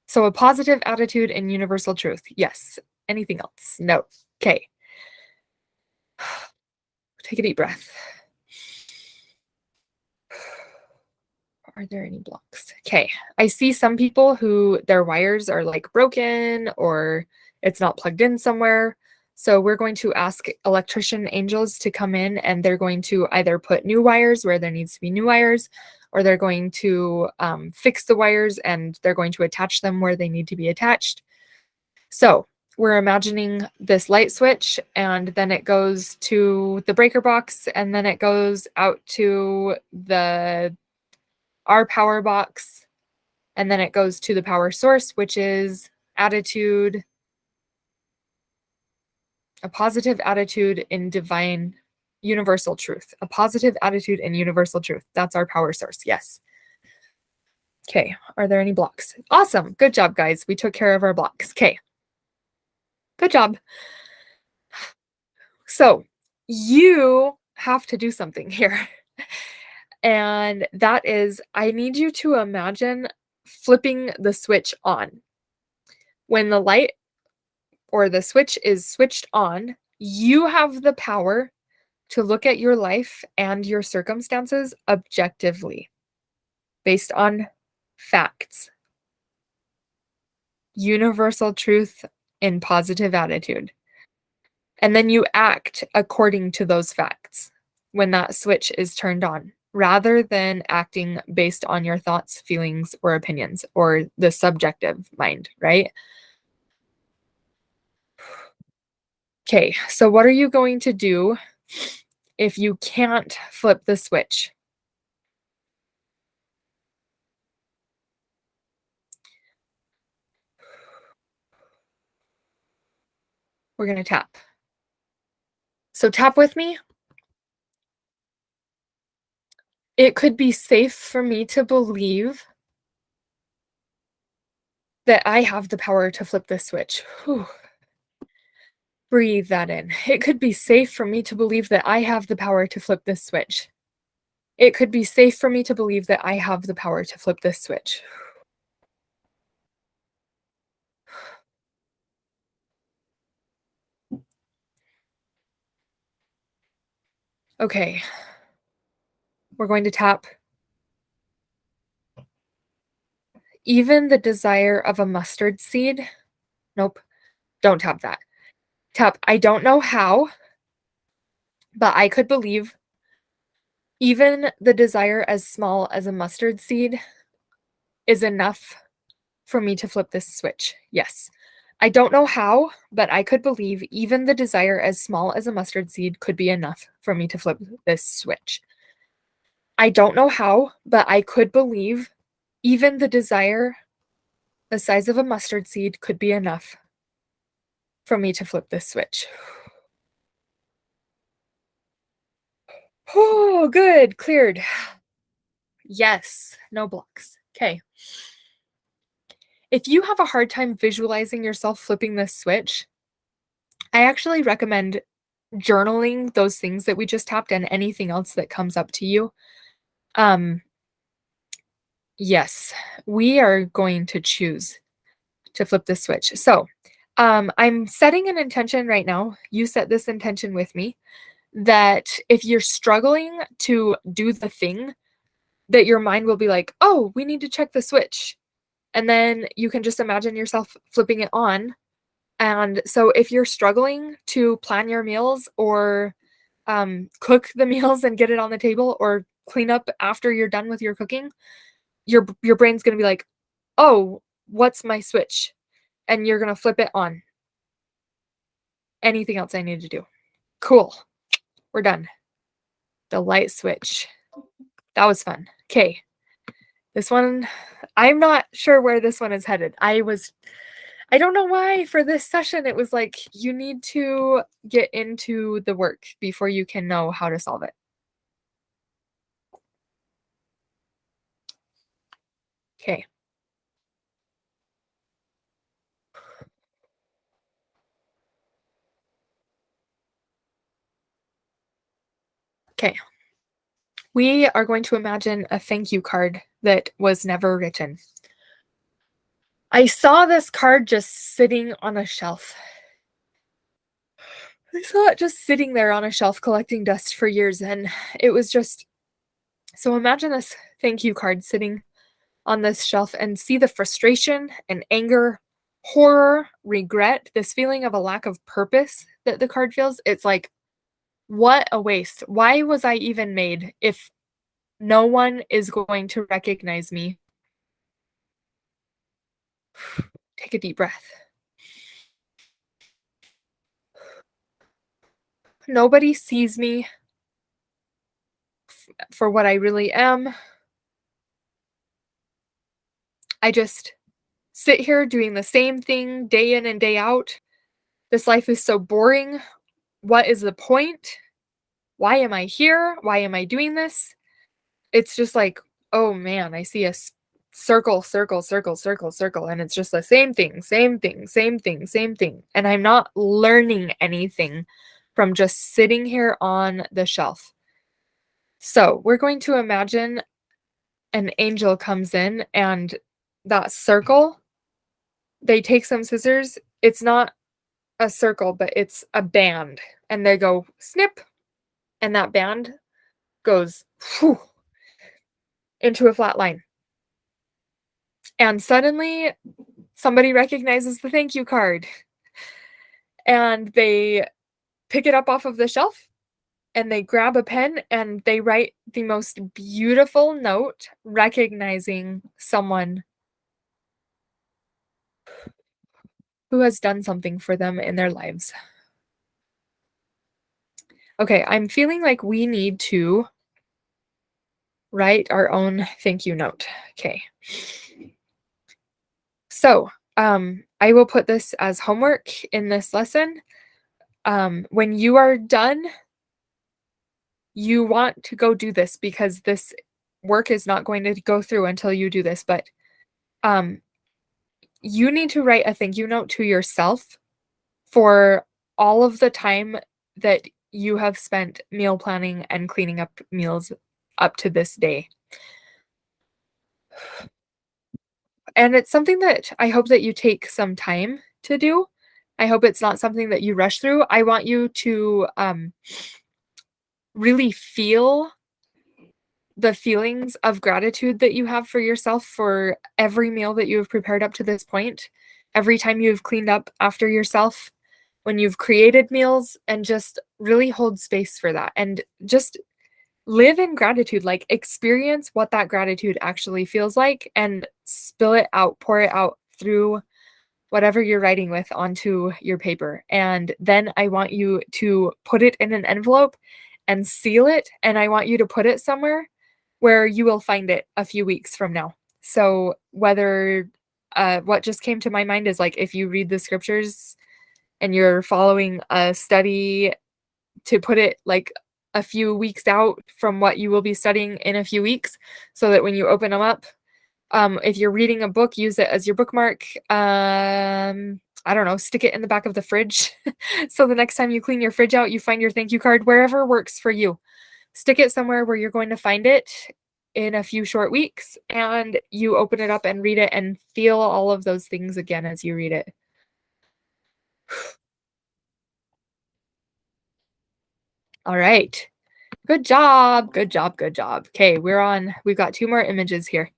So a positive attitude and universal truth. Yes. Anything else? No. Okay. Take a deep breath. Are there any blocks? Okay. I see some people who their wires are like broken or it's not plugged in somewhere. So we're going to ask electrician angels to come in, and they're going to either put new wires where there needs to be new wires, or they're going to fix the wires and they're going to attach them where they need to be attached. So we're imagining this light switch, and then it goes to the breaker box, and then it goes out to our power box, and then it goes to the power source, which is attitude, a positive attitude in divine universal truth, a positive attitude in universal truth. That's our power source. Yes. Okay. Are there any blocks? Awesome. Good job, guys. We took care of our blocks. Okay. Good job. So you have to do something here. And that is, I need you to imagine flipping the switch on. When the light or the switch is switched on, you have the power to look at your life and your circumstances objectively based on facts, universal truth, and positive attitude. And then you act according to those facts when that switch is turned on, rather than acting based on your thoughts, feelings, or opinions, or the subjective mind, right? Okay, so what are you going to do if you can't flip the switch? We're going to tap. So tap with me. It could be safe for me to believe that I have the power to flip this switch. Whew. Breathe that in. It could be safe for me to believe that I have the power to flip this switch. It could be safe for me to believe that I have the power to flip this switch. Okay. We're going to tap. Even the desire of a mustard seed. Nope. Don't tap that. Tap, I don't know how, but I could believe even the desire as small as a mustard seed is enough for me to flip this switch. Yes. I don't know how, but I could believe even the desire as small as a mustard seed could be enough for me to flip this switch. I don't know how, but I could believe even the desire the size of a mustard seed could be enough for me to flip this switch. Oh, good. Cleared. Yes. No blocks. Okay. If you have a hard time visualizing yourself flipping this switch, I actually recommend journaling those things that we just tapped and anything else that comes up to you. Um, yes, we are going to choose to flip this switch. So, I'm setting an intention right now. You set this intention with me that if you're struggling to do the thing, that your mind will be like, oh, we need to check the switch. And then you can just imagine yourself flipping it on. And so if you're struggling to plan your meals or cook the meals and get it on the table or clean up after you're done with your cooking, your brain's going to be like, "Oh, what's my switch?" And you're going to flip it on. Anything else I need to do? Cool. We're done. The light switch. That was fun. Okay. This one, I'm not sure where this one is headed. I don't know why for this session it was like you need to get into the work before you can know how to solve it. Okay. Okay. We are going to imagine a thank you card that was never written. I saw this card just sitting on a shelf. I saw it just sitting there on a shelf collecting dust for years, and it was just so imagine this thank you card sitting on this shelf and see the frustration and anger, horror, regret, this feeling of a lack of purpose that the card feels. It's like, what a waste. Why was I even made if no one is going to recognize me? Take a deep breath. Nobody sees me for what I really am. I just sit here doing the same thing day in and day out. This life is so boring. What is the point? Why am I here? Why am I doing this? It's just like, oh man, I see a circle, circle, circle, circle, circle, and it's just the same thing, same thing, same thing, same thing. And I'm not learning anything from just sitting here on the shelf. So we're going to imagine an angel comes in and that circle, they take some scissors. It's not a circle, but it's a band, and they go snip, and that band goes whew, into a flat line. And suddenly somebody recognizes the thank you card and they pick it up off of the shelf and they grab a pen and they write the most beautiful note recognizing someone who has done something for them in their lives. Okay, I'm feeling like we need to write our own thank you note. Okay. So, I will put this as homework in this lesson. When you are done, you want to go do this because this work is not going to go through until you do this, but um, you need to write a thank you note to yourself for all of the time that you have spent meal planning and cleaning up meals up to this day. And it's something that I hope that you take some time to do. I hope it's not something that you rush through. I want you to really feel the feelings of gratitude that you have for yourself for every meal that you have prepared up to this point, every time you've cleaned up after yourself, when you've created meals, and just really hold space for that. And just live in gratitude, like experience what that gratitude actually feels like and spill it out, pour it out through whatever you're writing with onto your paper. And then I want you to put it in an envelope and seal it. And I want you to put it somewhere where you will find it a few weeks from now. So, whether what just came to my mind is like if you read the scriptures and you're following a study to put it like a few weeks out from what you will be studying in a few weeks so that when you open them up, if you're reading a book, use it as your bookmark. I don't know, stick it in the back of the fridge. So the next time you clean your fridge out, you find your thank you card wherever works for you. Stick it somewhere where you're going to find it in a few short weeks, and you open it up and read it and feel all of those things again as you read it. All right. Good job. Good job. Good job. Okay, we've got two more images here.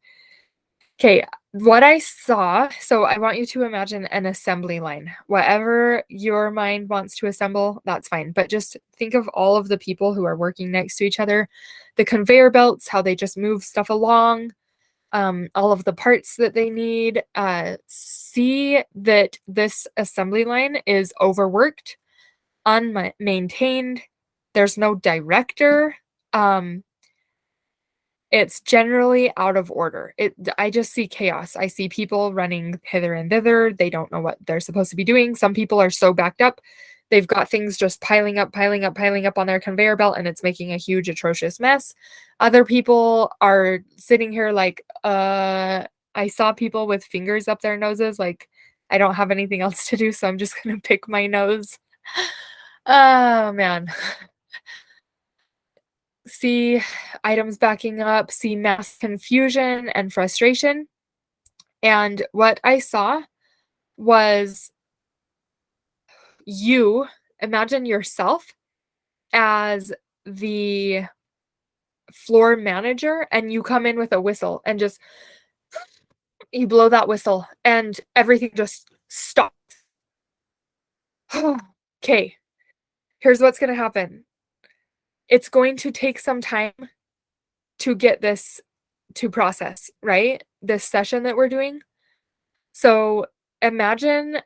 Okay, what I saw, so I want you to imagine an assembly line. Whatever your mind wants to assemble, that's fine. But just think of all of the people who are working next to each other, the conveyor belts, how they just move stuff along, all of the parts that they need. See that this assembly line is overworked, unmaintained. There's no director. It's generally out of order. I just see chaos. I see people running hither and thither. They don't know what they're supposed to be doing. Some people are so backed up. They've got things just piling up, piling up, piling up on their conveyor belt, and it's making a huge, atrocious mess. Other people are sitting here like, I saw people with fingers up their noses, like, I don't have anything else to do, so I'm just gonna pick my nose. Oh man. See items backing up, see mass confusion and frustration. And what I saw was you imagine yourself as the floor manager, and you come in with a whistle and just you blow that whistle and everything just stops. Okay, here's what's going to happen. It's going to take some time to get this to process, right? This session that we're doing. So imagine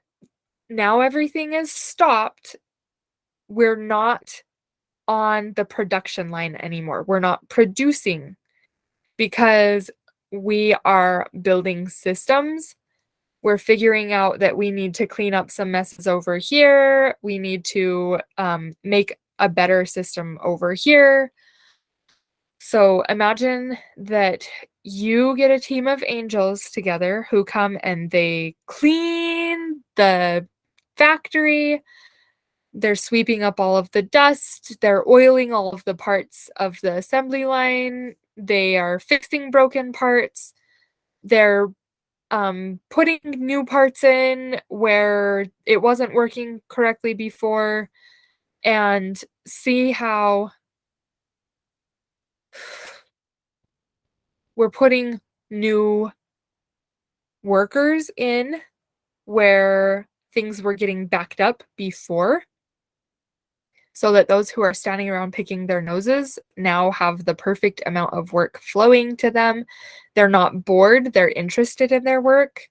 now everything is stopped. We're not on the production line anymore. We're not producing because we are building systems. We're figuring out that we need to clean up some messes over here. We need to make a better system over here. So imagine that you get a team of angels together who come and they clean the factory. They're sweeping up all of the dust. They're oiling all of the parts of the assembly line. They are fixing broken parts. They're putting new parts in where it wasn't working correctly before, and see how we're putting new workers in where things were getting backed up before, so that those who are standing around picking their noses now have the perfect amount of work flowing to them. They're not bored, they're interested in their work.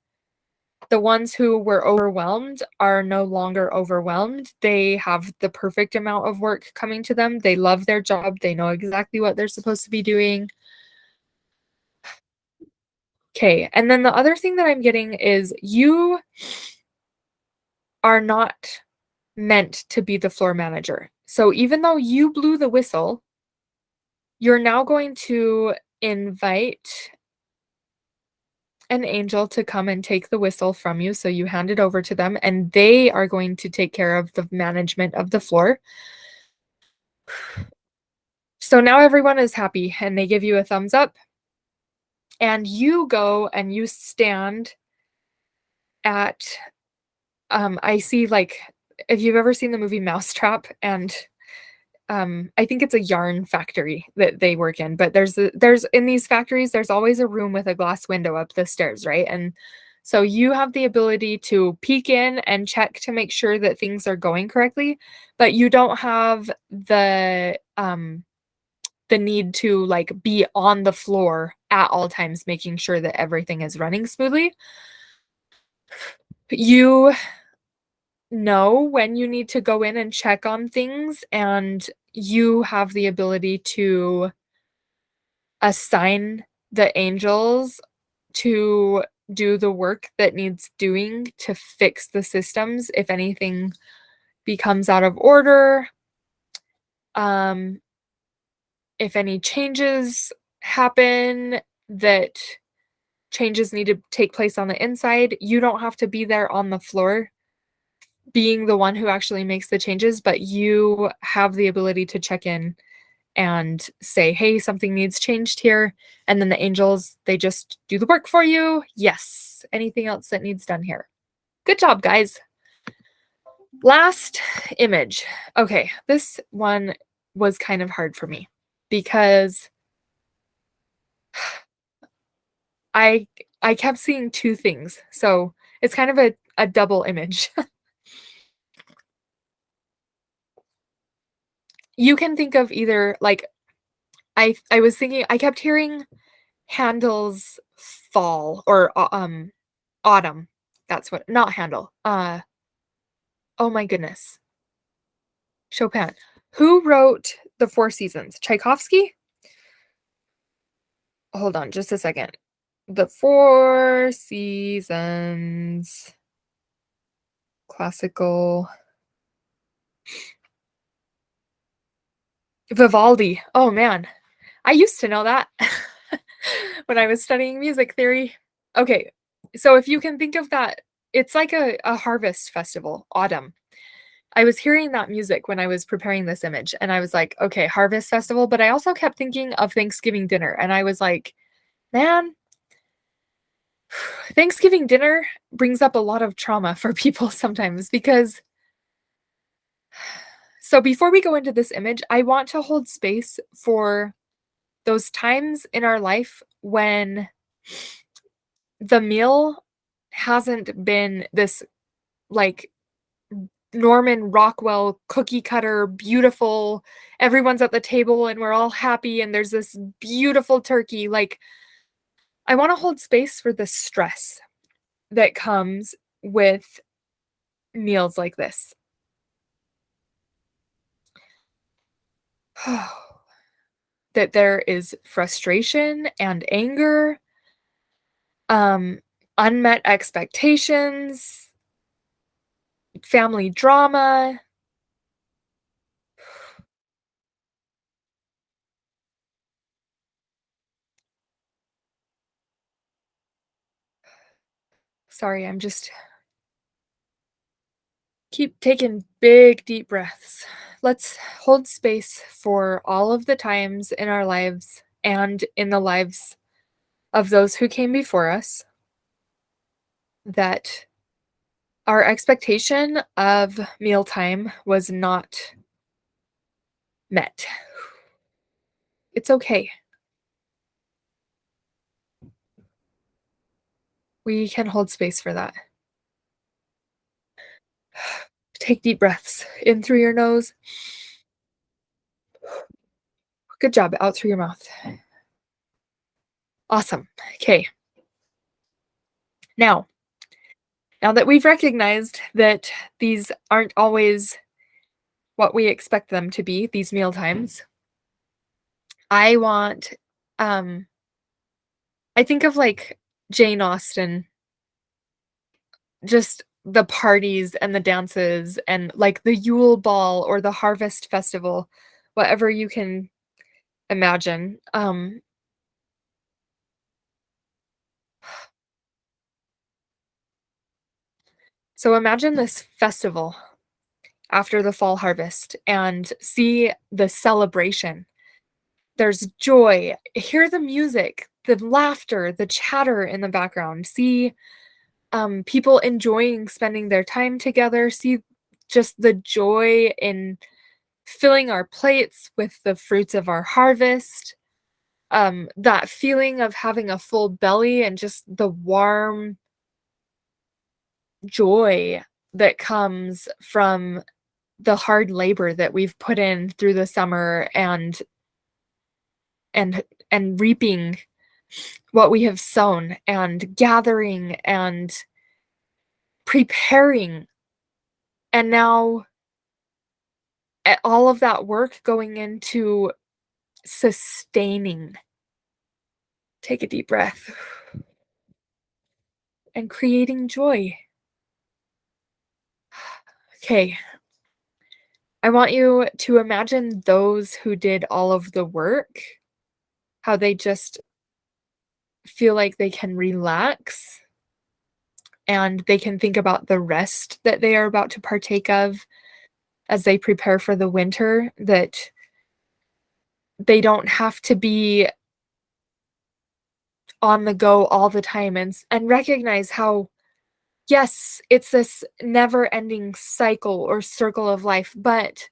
The ones who were overwhelmed are no longer overwhelmed. They have the perfect amount of work coming to them. They love their job. They know exactly what they're supposed to be doing. Okay. And then the other thing that I'm getting is you are not meant to be the floor manager. So even though you blew the whistle, you're now going to invite an angel to come and take the whistle from you. So you hand it over to them, and they are going to take care of the management of the floor. So now everyone is happy and they give you a thumbs up. And you go and you stand at, I see, like, if you've ever seen the movie Mousetrap, and I think it's a yarn factory that they work in, but there's in these factories, there's always a room with a glass window up the stairs, right? And so you have the ability to peek in and check to make sure that things are going correctly, but you don't have the need to like be on the floor at all times making sure that everything is running smoothly. You know when you need to go in and check on things, and you have the ability to assign the angels to do the work that needs doing to fix the systems if anything becomes out of order. Um, if any changes happen that changes need to take place on the inside, you don't have to be there on the floor being the one who actually makes the changes, but you have the ability to check in and say, hey, something needs changed here. And then the angels, they just do the work for you. Yes. Anything else that needs done here? Good job, guys. Last image. Okay, this one was kind of hard for me because I I kept seeing two things. So it's kind of a double image. You can think of either like I was thinking I kept hearing Handel's Fall or Autumn. That's what, not Handel. Oh my goodness. Chopin. Who wrote The Four Seasons? Tchaikovsky? Hold on just a second. The Four Seasons. Classical. Vivaldi. Oh man. I used to know that when I was studying music theory. Okay. So if you can think of that, it's like a harvest festival, autumn. I was hearing that music when I was preparing this image, and I was like, okay, harvest festival, but I also kept thinking of Thanksgiving dinner, and I was like, man, Thanksgiving dinner brings up a lot of trauma for people sometimes because so before we go into this image, I want to hold space for those times in our life when the meal hasn't been this like Norman Rockwell cookie cutter, beautiful, everyone's at the table and we're all happy and there's this beautiful turkey. Like, I want to hold space for the stress that comes with meals like this. That there is frustration and anger, um, unmet expectations, family drama. Sorry, I'm just keep taking big, deep breaths. Let's hold space for all of the times in our lives and in the lives of those who came before us that our expectation of mealtime was not met. It's okay. We can hold space for that. Take deep breaths in through your nose. Good job. Out through your mouth. Awesome. Okay. Now, now that we've recognized that these aren't always what we expect them to be, these meal times, I want, um, I think of like Jane Austen, just the parties and the dances and like the Yule Ball or the Harvest Festival, whatever you can imagine. So imagine this festival after the fall harvest and see the celebration. There's joy. Hear the music, the laughter, the chatter in the background. See people enjoying spending their time together. See just the joy in filling our plates with the fruits of our harvest. That feeling of having a full belly and just the warm joy that comes from the hard labor that we've put in through the summer and and reaping what we have sown and gathering and preparing, and now all of that work going into sustaining. Take a deep breath. And creating joy. Okay, I want you to imagine those who did all of the work, how they just feel like they can relax and they can think about the rest that they are about to partake of as they prepare for the winter, that they don't have to be on the go all the time, and recognize how, yes, it's this never-ending cycle or circle of life, but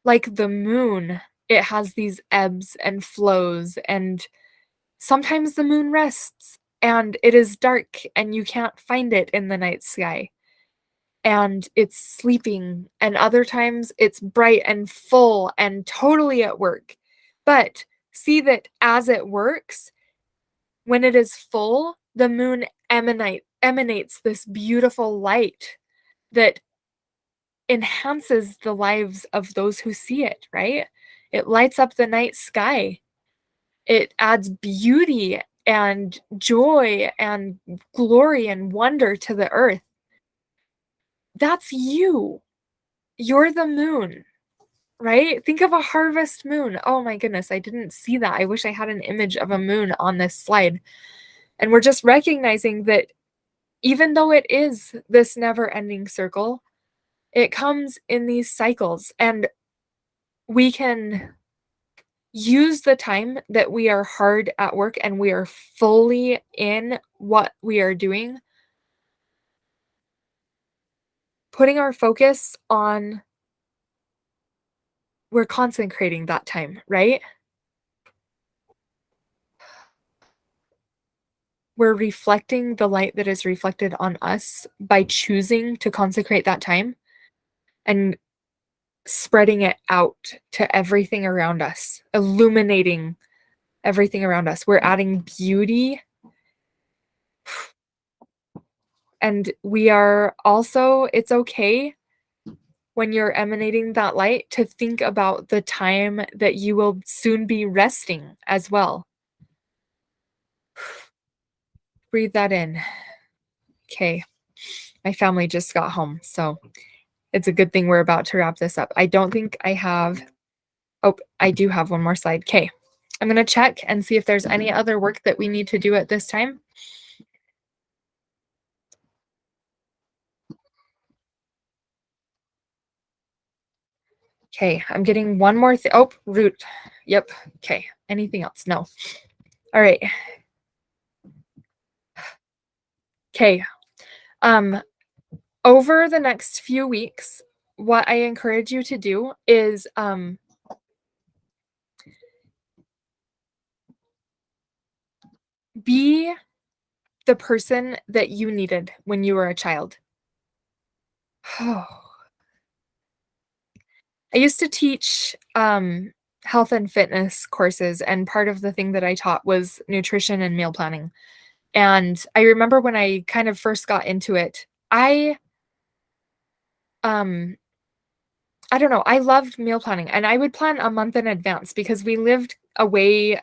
like the moon, it has these ebbs and flows, and sometimes the moon rests and it is dark and you can't find it in the night sky and it's sleeping, and other times it's bright and full and totally at work. But see that as it works, when it is full, the moon emanates this beautiful light that enhances the lives of those who see it, right? It lights up the night sky. It adds beauty and joy and glory and wonder to the earth. That's you. You're the moon, right? Think of a harvest moon. Oh my goodness, I didn't see that. I wish I had an image of a moon on this slide. And we're just recognizing that even though it is this never ending circle, it comes in these cycles, and we can use the time that we are hard at work and we are fully in what we are doing, putting our focus on, we're consecrating that time, right? We're reflecting the light that is reflected on us by choosing to consecrate that time and spreading it out to everything around us, illuminating everything around us. We're adding beauty, and we are also, it's okay when you're emanating that light to think about the time that you will soon be resting as well. Breathe that in. Okay. My family just got home, so it's a good thing we're about to wrap this up. I don't think I have, oh, I do have one more slide. Okay. I'm going to check and see if there's any other work that we need to do at this time. Okay, I'm getting one more thing. Oh, root. Yep. Okay. Anything else? No. All right. Okay. Um, Over the next few weeks, what I encourage you to do is, be the person that you needed when you were a child. I used to teach, health and fitness courses, and part of the thing that I taught was nutrition and meal planning. And I remember when I kind of first got into it, um, I don't know, I loved meal planning, and I would plan a month in advance because we lived away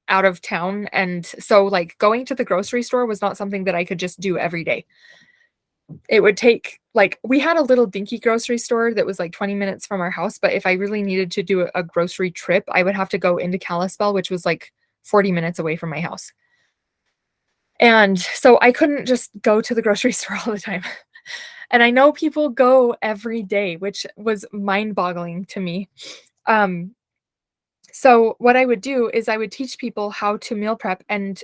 out of town, and so, like, going to the grocery store was not something that I could just do every day. It would take like, we had a little dinky grocery store that was, like, 20 minutes from our house, but if I really needed to do a grocery trip, I would have to go into Kalispell, which was, like, 40 minutes away from my house. And so I couldn't just go to the grocery store all the time. And I know people go every day, which was mind-boggling to me. Um, so what I would do is I would teach people how to meal prep, and,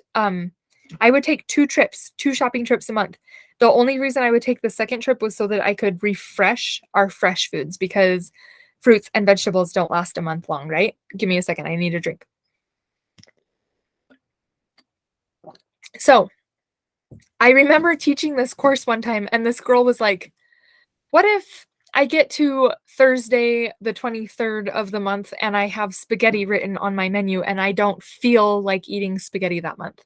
I would take 2 trips, 2 shopping trips a month. The only reason I would take the second trip was so that I could refresh our fresh foods because fruits and vegetables don't last a month long, right? Give me a second, I need a drink. So, I remember teaching this course one time, and this girl was like, "What if I get to Thursday, the 23rd of the month, and I have spaghetti written on my menu, and I don't feel like eating spaghetti that month?"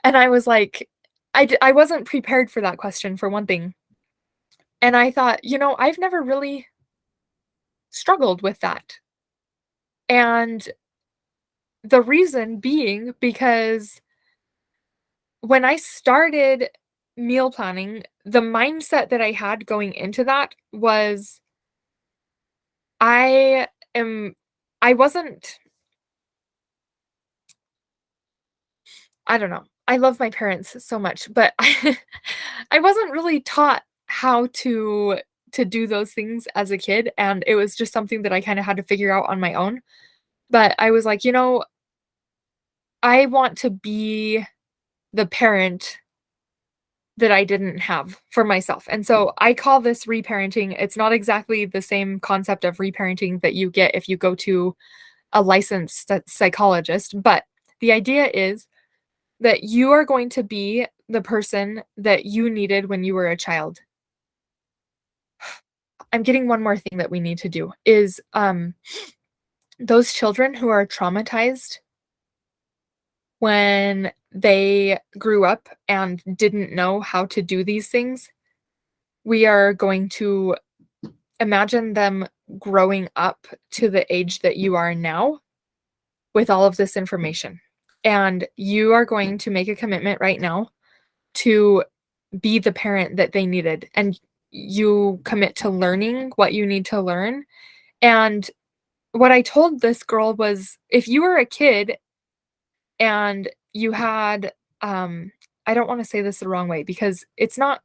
And I was like, I wasn't prepared for that question, for one thing, and I thought, I've never really struggled with that, and the reason being because when I started meal planning, the mindset that I had going into that was I am I wasn't I don't know. I love my parents so much, but I wasn't really taught how to do those things as a kid, and it was just something that I kinda had to figure out on my own. But I was like, I want to be the parent that I didn't have for myself, and so I call this reparenting. It's not exactly the same concept of reparenting that you get if you go to a licensed psychologist, but the idea is that you are going to be the person that you needed when you were a child. I'm getting one more thing that we need to do is, those children who are traumatized when they grew up and didn't know how to do these things, we are going to imagine them growing up to the age that you are now with all of this information. And you are going to make a commitment right now to be the parent that they needed, and you commit to learning what you need to learn. And what I told this girl was, if you were a kid and you had, I don't want to say this the wrong way because it's not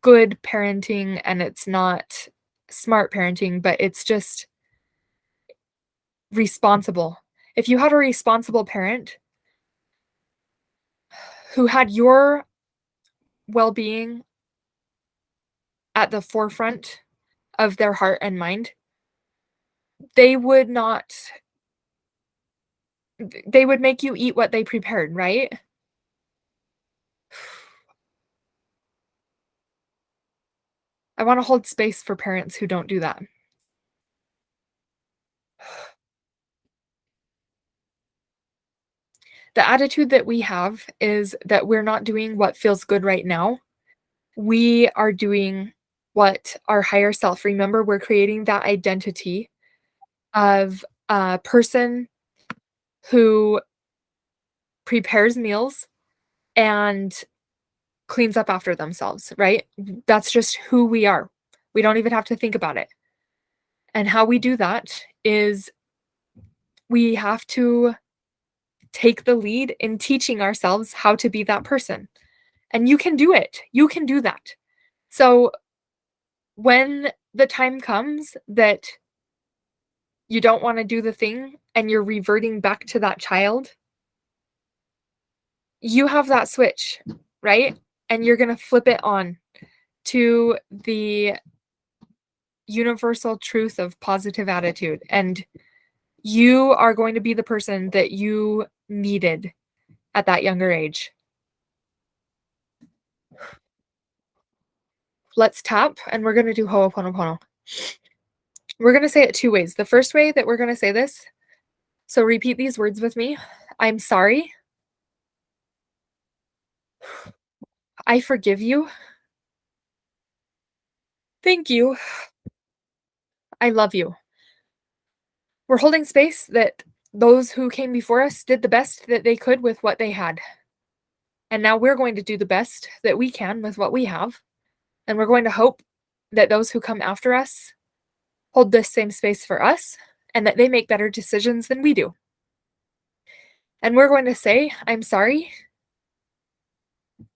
good parenting and it's not smart parenting, but it's just responsible. If you had a responsible parent who had your well-being at the forefront of their heart and mind, they would not they would make you eat what they prepared, right? I wanna hold space for parents who don't do that. The attitude that we have is that we're not doing what feels good right now. We are doing what our higher self, remember, we're creating that identity of a person who prepares meals and cleans up after themselves, right? That's just who we are. We don't even have to think about it. And how we do that is we have to take the lead in teaching ourselves how to be that person. And you can do it. You can do that. So when the time comes that you don't want to do the thing and you're reverting back to that child, you have that switch, right? And you're going to flip it on to the universal truth of positive attitude. And you are going to be the person that you needed at that younger age. Let's tap and we're going to do Ho'oponopono. We're going to say it two ways. The first way that we're going to say this, so repeat these words with me. I'm sorry. I forgive you. Thank you. I love you. We're holding space that those who came before us did the best that they could with what they had. And now we're going to do the best that we can with what we have. And we're going to hope that those who come after us hold this same space for us and that they make better decisions than we do. And we're going to say, I'm sorry.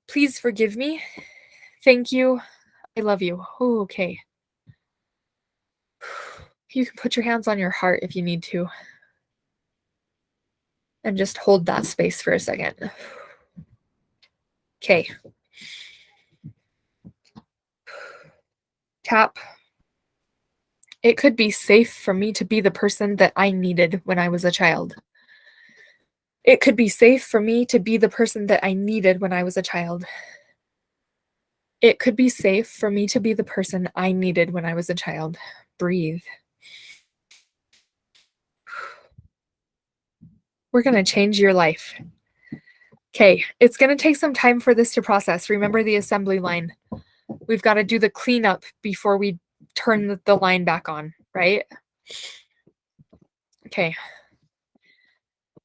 Please forgive me. Thank you. I love you. Ooh, okay. You can put your hands on your heart if you need to. And just hold that space for a second. Okay. Tap. It could be safe for me to be the person that I needed when I was a child. It could be safe for me to be the person that I needed when I was a child. It could be safe for me to be the person I needed when I was a child. Breathe. We're going to change your life. Okay, it's going to take some time for this to process. Remember the assembly line. We've got to do the cleanup before we turn the line back on, right? Okay.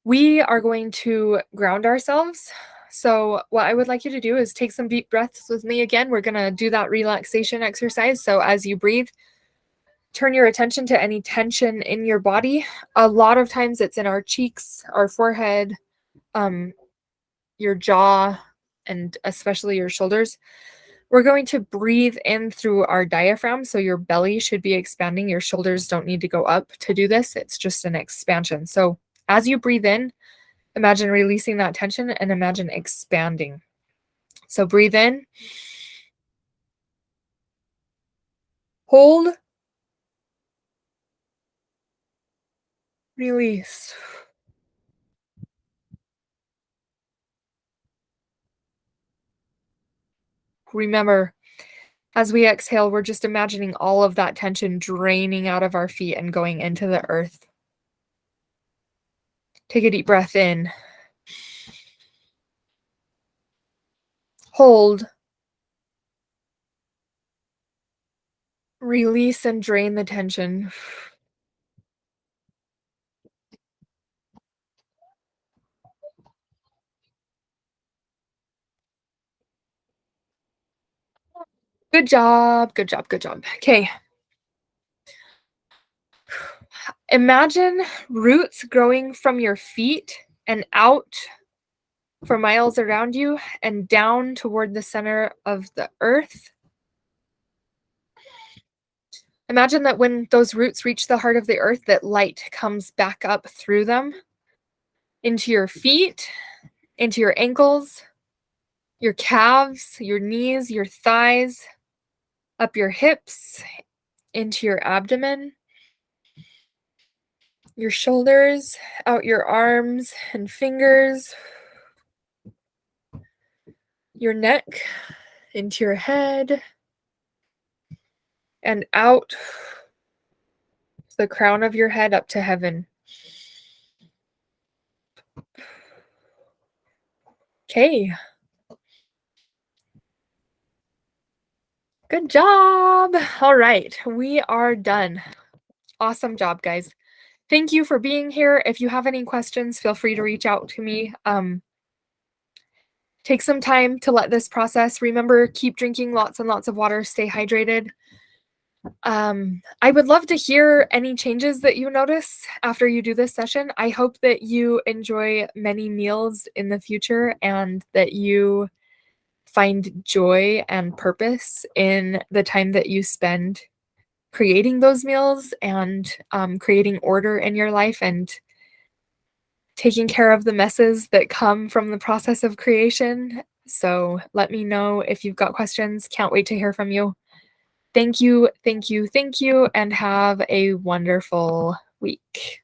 We are going to ground ourselves. So what I would like you to do is take some deep breaths with me again. We're going to do that relaxation exercise. So as you breathe, turn your attention to any tension in your body. A lot of times it's in our cheeks, our forehead, your jaw, and especially your shoulders. We're going to breathe in through our diaphragm. So your belly should be expanding. Your shoulders don't need to go up to do this. It's just an expansion. So as you breathe in, imagine releasing that tension and imagine expanding. So breathe in. Hold. Release. Remember, as we exhale, we're just imagining all of that tension draining out of our feet and going into the earth. Take a deep breath in. Hold. Release and drain the tension. Good job. Good job. Good job. Okay. Imagine roots growing from your feet and out for miles around you and down toward the center of the earth. Imagine that when those roots reach the heart of the earth, that light comes back up through them into your feet, into your ankles, your calves, your knees, your thighs, up your hips, into your abdomen, your shoulders, out your arms and fingers, your neck, into your head, and out the crown of your head up to heaven. Okay. Good job. All right, we are done. Awesome job, guys. Thank you for being here. If you have any questions, feel free to reach out to me. Take some time to let this process. Remember, keep drinking lots and lots of water. Stay hydrated. I would love to hear any changes that you notice after you do this session. I hope that you enjoy many meals in the future and that you find joy and purpose in the time that you spend creating those meals and creating order in your life and taking care of the messes that come from the process of creation. So let me know if you've got questions. Can't wait to hear from you. Thank you, thank you, thank you, and have a wonderful week.